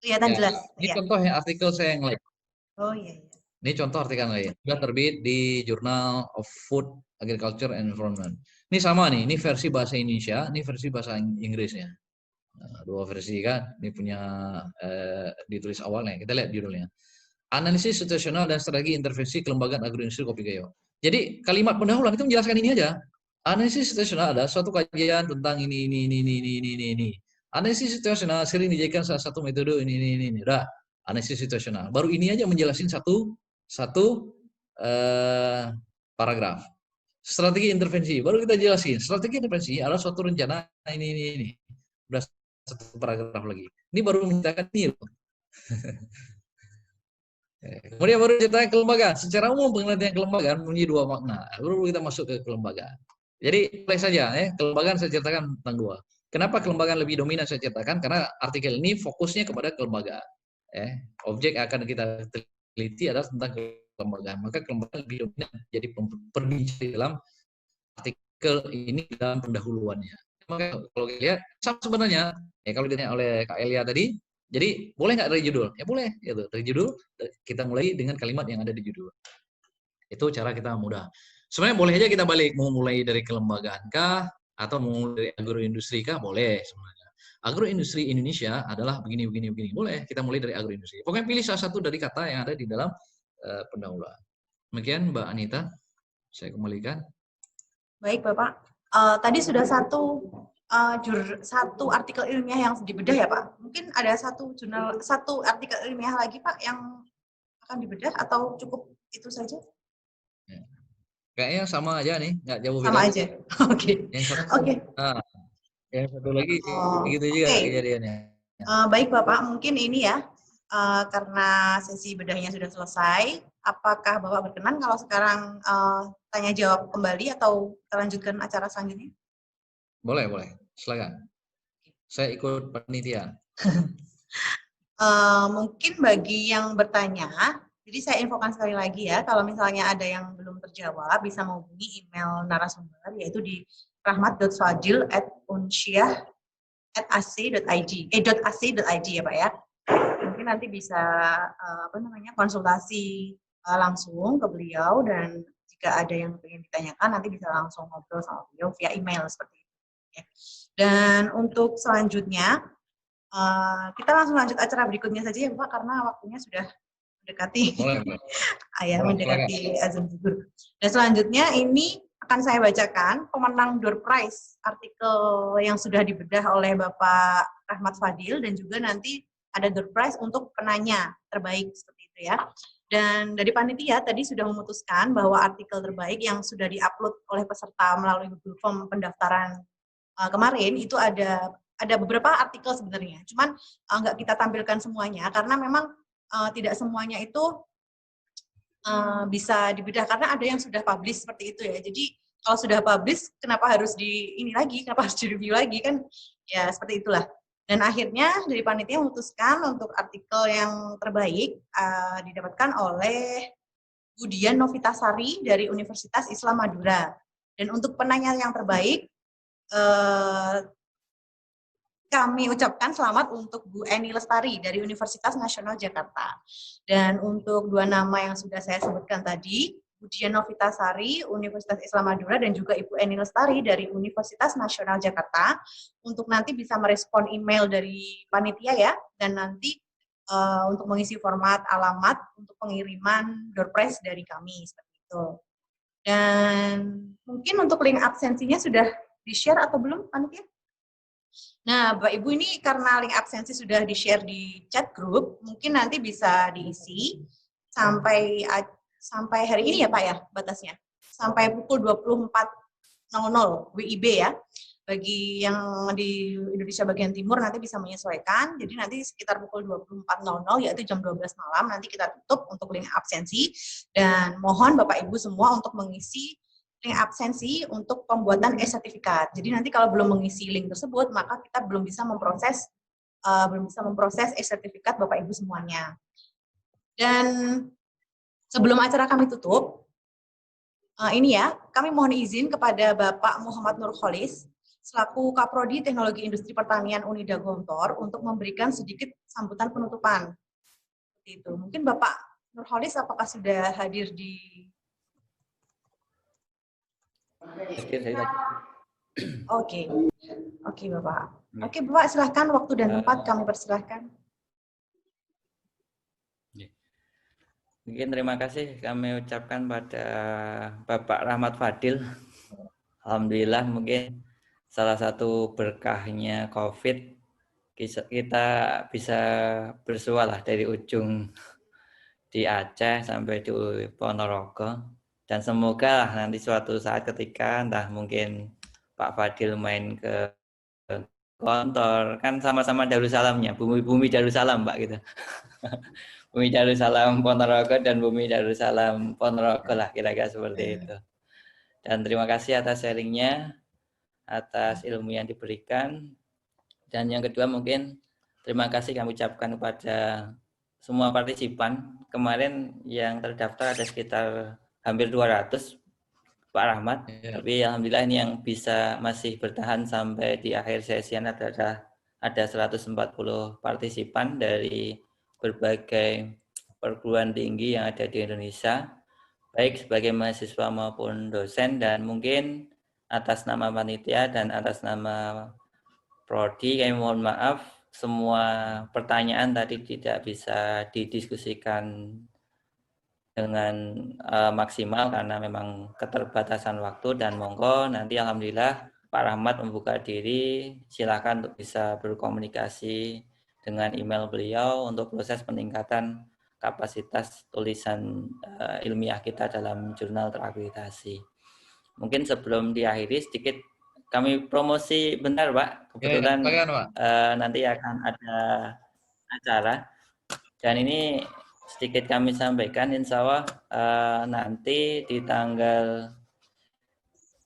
Kelihatan Ya, jelas. ini Ya. contoh yang artikel saya yang lain. Oh iya. Ini contoh artikel lain. Sudah terbit di Journal of Food, Agriculture and Environment. Ini sama nih, ini versi bahasa Indonesia, ini versi bahasa Inggrisnya. Nah, dua versi kan, ini punya ditulis awalnya. Kita lihat judulnya. Analisis situasional dan strategi intervensi kelembagaan agroindustri kopi gayo. Jadi kalimat pendahuluan itu menjelaskan ini aja. Analisis situasional ada suatu kajian tentang ini. Analisis situasional sering dijadikan salah satu metode ini. Udah, analisis situasional. Baru ini aja menjelaskan satu paragraf. Strategi intervensi, baru kita jelasin. Strategi intervensi adalah suatu rencana ini. Udah satu paragraf lagi. Ini baru menceritakan ini. Kemudian baru cerita kelembagaan. Secara umum pengertian kelembagaan mempunyai dua makna. Baru kita masuk ke kelembagaan. Jadi boleh saja, kelembagaan saya ceritakan tentang dua. Kenapa kelembagaan lebih dominan saya ceritakan? Karena artikel ini fokusnya kepada kelembagaan. Objek yang akan kita teliti adalah tentang kelembagaan. Maka kelembagaan lebih dominan jadi perbincangan dalam artikel ini dalam pendahuluannya. Maka kalau kita lihat sama sebenarnya, kalau ditanya oleh Kak Elia tadi, jadi boleh nggak dari judul? Ya boleh, gitu. Dari judul kita mulai dengan kalimat yang ada di judul. Itu cara kita mudah. Sebenarnya boleh aja kita balik, mau mulai dari kelembagaan kah atau mau dari agroindustri kah? Boleh sebenarnya. Agroindustri Indonesia adalah begini. Boleh kita mulai dari agroindustri. Pokoknya pilih salah satu dari kata yang ada di dalam pendahuluan. Demikian Mbak Anita, saya kembalikan. Baik Bapak. Tadi sudah satu artikel ilmiah yang dibedah ya Pak. Mungkin ada satu artikel ilmiah lagi Pak yang akan dibedah atau cukup itu saja? Ya. Kayaknya sama aja nih, nggak jauh beda. Sama aja. Oke. Oke. Yang satu lagi begitu juga kejadiannya. Baik Bapak, mungkin ini ya karena sesi bedahnya sudah selesai. Apakah Bapak berkenan kalau sekarang tanya jawab kembali atau kita lanjutkan acara selanjutnya? Boleh. Silakan. Saya ikut panitia. Mungkin bagi yang bertanya, jadi saya infokan sekali lagi ya, kalau misalnya ada yang belum terjawab, bisa menghubungi email narasumber, yaitu di rahmat.fadil@unsyah@ac.id ya Pak ya. Mungkin nanti bisa konsultasi langsung ke beliau, dan jika ada yang ingin ditanyakan nanti bisa langsung ngobrol sama beliau via email seperti itu. Ya. Dan untuk selanjutnya kita langsung lanjut acara berikutnya saja ya Pak, karena waktunya sudah mendekati mendekati azan zuhur. Dan selanjutnya ini akan saya bacakan pemenang door prize artikel yang sudah dibedah oleh Bapak Rahmat Fadil, dan juga nanti ada door prize untuk penanya terbaik seperti itu ya. Dan dari panitia tadi sudah memutuskan bahwa artikel terbaik yang sudah diupload oleh peserta melalui Google Form pendaftaran kemarin itu ada beberapa artikel sebenarnya. Cuman nggak kita tampilkan semuanya karena memang tidak semuanya itu bisa dibedah karena ada yang sudah publish seperti itu ya. Jadi kalau sudah publish kenapa harus kenapa harus di review lagi kan? Ya seperti itulah. Dan akhirnya dari panitia memutuskan untuk artikel yang terbaik didapatkan oleh Bu Dian Novitasari dari Universitas Islam Madura. Dan untuk penanya yang terbaik, kami ucapkan selamat untuk Bu Eni Lestari dari Universitas Nasional Jakarta. Dan untuk dua nama yang sudah saya sebutkan tadi, Bu Dian Novitasari, Universitas Islam Madura, dan juga Ibu Eni Lestari dari Universitas Nasional Jakarta, untuk nanti bisa merespon email dari panitia ya, dan nanti untuk mengisi format alamat untuk pengiriman door prize dari kami, seperti itu. Dan mungkin untuk link absensinya sudah di-share atau belum, panitia? Nah, Bapak Ibu, ini karena link absensi sudah di-share di chat group, mungkin nanti bisa diisi sampai hari ini ya Pak ya, batasnya. Sampai pukul 24.00 WIB ya. Bagi yang di Indonesia bagian timur nanti bisa menyesuaikan, jadi nanti sekitar pukul 24.00 yaitu jam 12 malam nanti kita tutup untuk link absensi, dan mohon Bapak Ibu semua untuk mengisi link absensi untuk pembuatan e-sertifikat. Jadi nanti kalau belum mengisi link tersebut, maka kita belum bisa memproses e-sertifikat Bapak Ibu semuanya. Dan sebelum acara kami tutup, ini ya, kami mohon izin kepada Bapak Muhammad Nurholis selaku Kaprodi Teknologi Industri Pertanian Unida Gontor untuk memberikan sedikit sambutan penutupan. Seperti itu. Mungkin Bapak Nurholis apakah sudah hadir di... Oke Bapak. Oke Bapak, silahkan waktu dan tempat kami persilahkan. Mungkin terima kasih kami ucapkan pada Bapak Rahmat Fadil. Alhamdulillah mungkin salah satu berkahnya COVID, kita bisa bersua lah dari ujung di Aceh sampai di Ponorogo. Dan semoga lah nanti suatu saat ketika entah mungkin Pak Fadil main ke Gontor, kan sama-sama Darussalamnya, bumi Darussalam Pak gitu. Bumi Darussalam Ponorogo dan Bumi Darussalam Ponorogo lah, kira-kira seperti itu. Dan terima kasih atas sharingnya, atas ilmu yang diberikan. Dan yang kedua mungkin terima kasih kami ucapkan kepada semua partisipan. Kemarin yang terdaftar ada sekitar hampir 200 Pak Rahmat, tapi alhamdulillah ini yang bisa masih bertahan sampai di akhir sesi adalah ada 140 partisipan dari berbagai perguruan tinggi yang ada di Indonesia, baik sebagai mahasiswa maupun dosen. Dan mungkin atas nama panitia dan atas nama Prodi kami mohon maaf semua pertanyaan tadi tidak bisa didiskusikan dengan maksimal karena memang keterbatasan waktu. Dan monggo nanti alhamdulillah Pak Rahmat membuka diri, silakan untuk bisa berkomunikasi dengan email beliau untuk proses peningkatan kapasitas tulisan ilmiah kita dalam jurnal terakreditasi. Mungkin sebelum diakhiri sedikit kami promosi bentar Pak, kebetulan nanti akan ada acara, dan ini sedikit kami sampaikan, insya Allah nanti di tanggal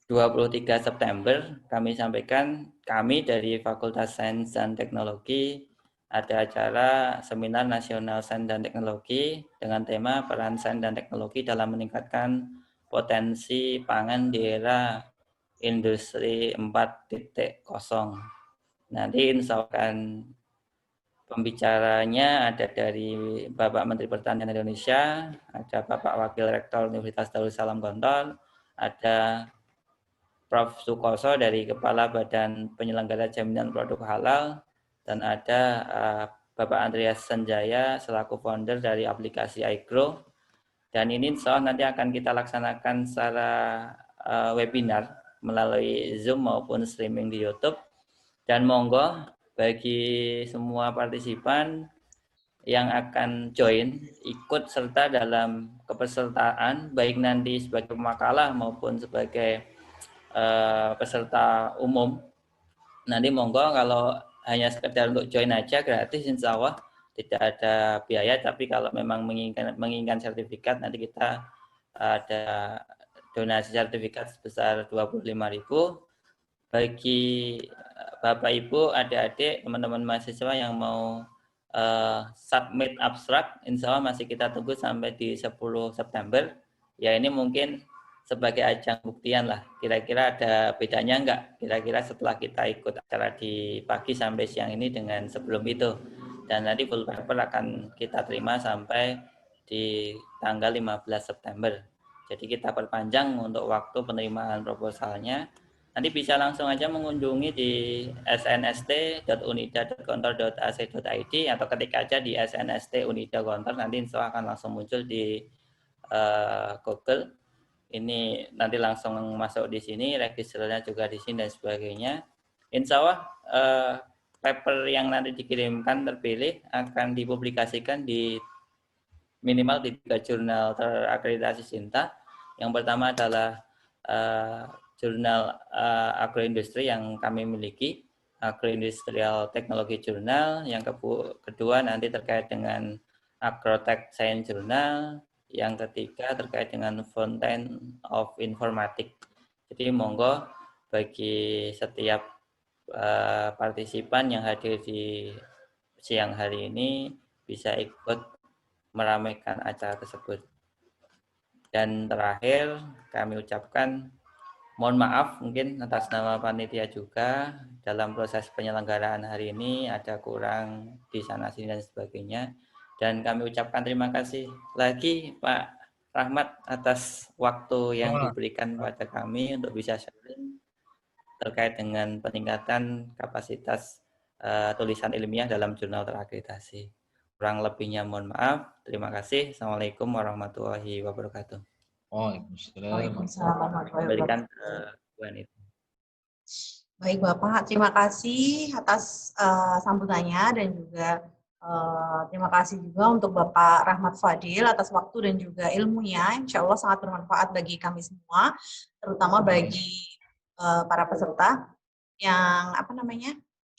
23 September kami sampaikan, kami dari Fakultas Sains dan Teknologi ada acara Seminar Nasional Sains dan Teknologi dengan tema peran sains dan teknologi dalam meningkatkan potensi pangan di era Industri 4.0. Nanti insya Allah pembicaranya ada dari Bapak Menteri Pertanian Indonesia, ada Bapak Wakil Rektor Universitas Darussalam Gontor, ada Prof. Sukoso dari Kepala Badan Penyelenggara Jaminan Produk Halal, dan ada Bapak Andreas Sanjaya selaku founder dari aplikasi iGrow. Dan ini insya Allah nanti akan kita laksanakan secara webinar melalui Zoom maupun streaming di YouTube. Dan monggo bagi semua partisipan yang akan join, ikut serta dalam kepesertaan, baik nanti sebagai pemakalah maupun sebagai peserta umum. Nanti monggo kalau hanya sekedar untuk join aja gratis, insya Allah tidak ada biaya, tapi kalau memang menginginkan sertifikat, nanti kita ada donasi sertifikat sebesar 25.000. Bagi Bapak Ibu, adik-adik, teman-teman mahasiswa yang mau submit abstrak, insya Allah masih kita tunggu sampai di 10 September. Ya ini mungkin sebagai ajang buktian lah. Kira-kira ada bedanya enggak? Kira-kira setelah kita ikut acara di pagi sampai siang ini dengan sebelum itu. Dan nanti full paper akan kita terima sampai di tanggal 15 September. Jadi kita perpanjang untuk waktu penerimaan proposalnya. Nanti bisa langsung aja mengunjungi di snst.unida.gontor.ac.id atau ketik aja di snst Unida Gontor, nanti insya Allah akan langsung muncul di Google. Ini nanti langsung masuk di sini, registernya juga di sini dan sebagainya. Insya Allah paper yang nanti dikirimkan terpilih akan dipublikasikan di minimal di 3 jurnal terakreditasi Sinta. Yang pertama adalah jurnal agroindustri yang kami miliki, Agroindustrial Technology Journal. Yang kedua nanti terkait dengan Agrotech Science Journal. Yang ketiga terkait dengan Fountain of Informatics. Jadi monggo bagi setiap partisipan yang hadir di siang hari ini bisa ikut meramaikan acara tersebut. Dan terakhir kami ucapkan mohon maaf mungkin atas nama panitia juga dalam proses penyelenggaraan hari ini ada kurang di sana sini dan sebagainya. Dan kami ucapkan terima kasih lagi Pak Rahmat atas waktu yang diberikan pada kami untuk bisa sharing terkait dengan peningkatan kapasitas tulisan ilmiah dalam jurnal terakreditasi. Kurang lebihnya mohon maaf. Terima kasih. Assalamualaikum warahmatullahi wabarakatuh. Waalaikumsalam warahmatullahi Berikan wabarakatuh. Baik Bapak, terima kasih atas sambutannya dan juga terima kasih juga untuk Bapak Rahmat Fadil atas waktu dan juga ilmunya. Insya Allah sangat bermanfaat bagi kami semua, terutama bagi para peserta yang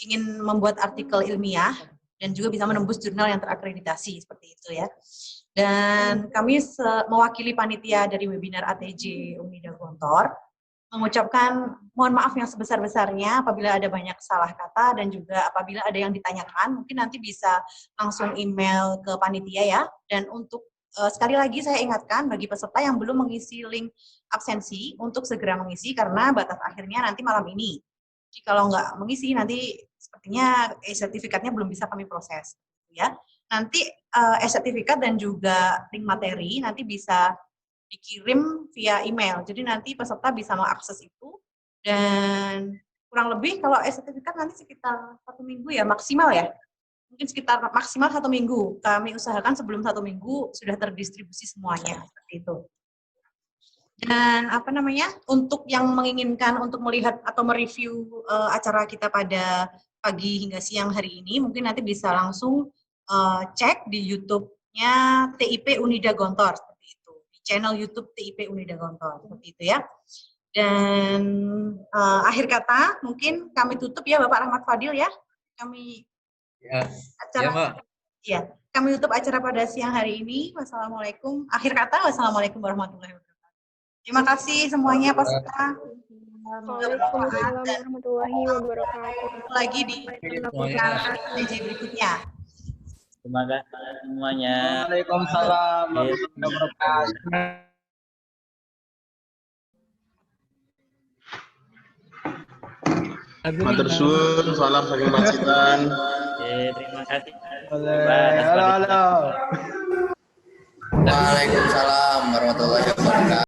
ingin membuat artikel ilmiah dan juga bisa menembus jurnal yang terakreditasi seperti itu ya. Dan kami mewakili panitia dari webinar ATJ Unida Gontor mengucapkan mohon maaf yang sebesar-besarnya apabila ada banyak salah kata dan juga apabila ada yang ditanyakan mungkin nanti bisa langsung email ke panitia ya. Dan untuk sekali lagi saya ingatkan bagi peserta yang belum mengisi link absensi untuk segera mengisi karena batas akhirnya nanti malam ini. Jadi kalau nggak mengisi nanti sepertinya sertifikatnya belum bisa kami proses ya. Nanti sertifikat dan juga link materi nanti bisa dikirim via email. Jadi nanti peserta bisa mengakses itu dan kurang lebih kalau sertifikat nanti sekitar 1 minggu ya maksimal ya. Mungkin sekitar maksimal 1 minggu. Kami usahakan sebelum 1 minggu sudah terdistribusi semuanya seperti itu. Dan untuk yang menginginkan untuk melihat atau mereview acara kita pada pagi hingga siang hari ini, mungkin nanti bisa langsung cek di YouTube-nya TIP Unida Gontor seperti itu, di channel YouTube TIP Unida Gontor seperti itu ya. Dan akhir kata mungkin kami tutup ya Bapak Rahmat Fadil ya. Kami kami tutup acara pada siang hari ini. Wassalamualaikum. Akhir kata wassalamualaikum warahmatullahi wabarakatuh. Terima kasih semuanya peserta. Waalaikumsalam warahmatullahi wabarakatuh. Lagi di ATJ berikutnya. Terima kasih semuanya. Waalaikumsalam warahmatullahi wabarakatuh. Matur suwun, salam saking majikan. Terima kasih. Halo. Waalaikumsalam warahmatullahi wabarakatuh.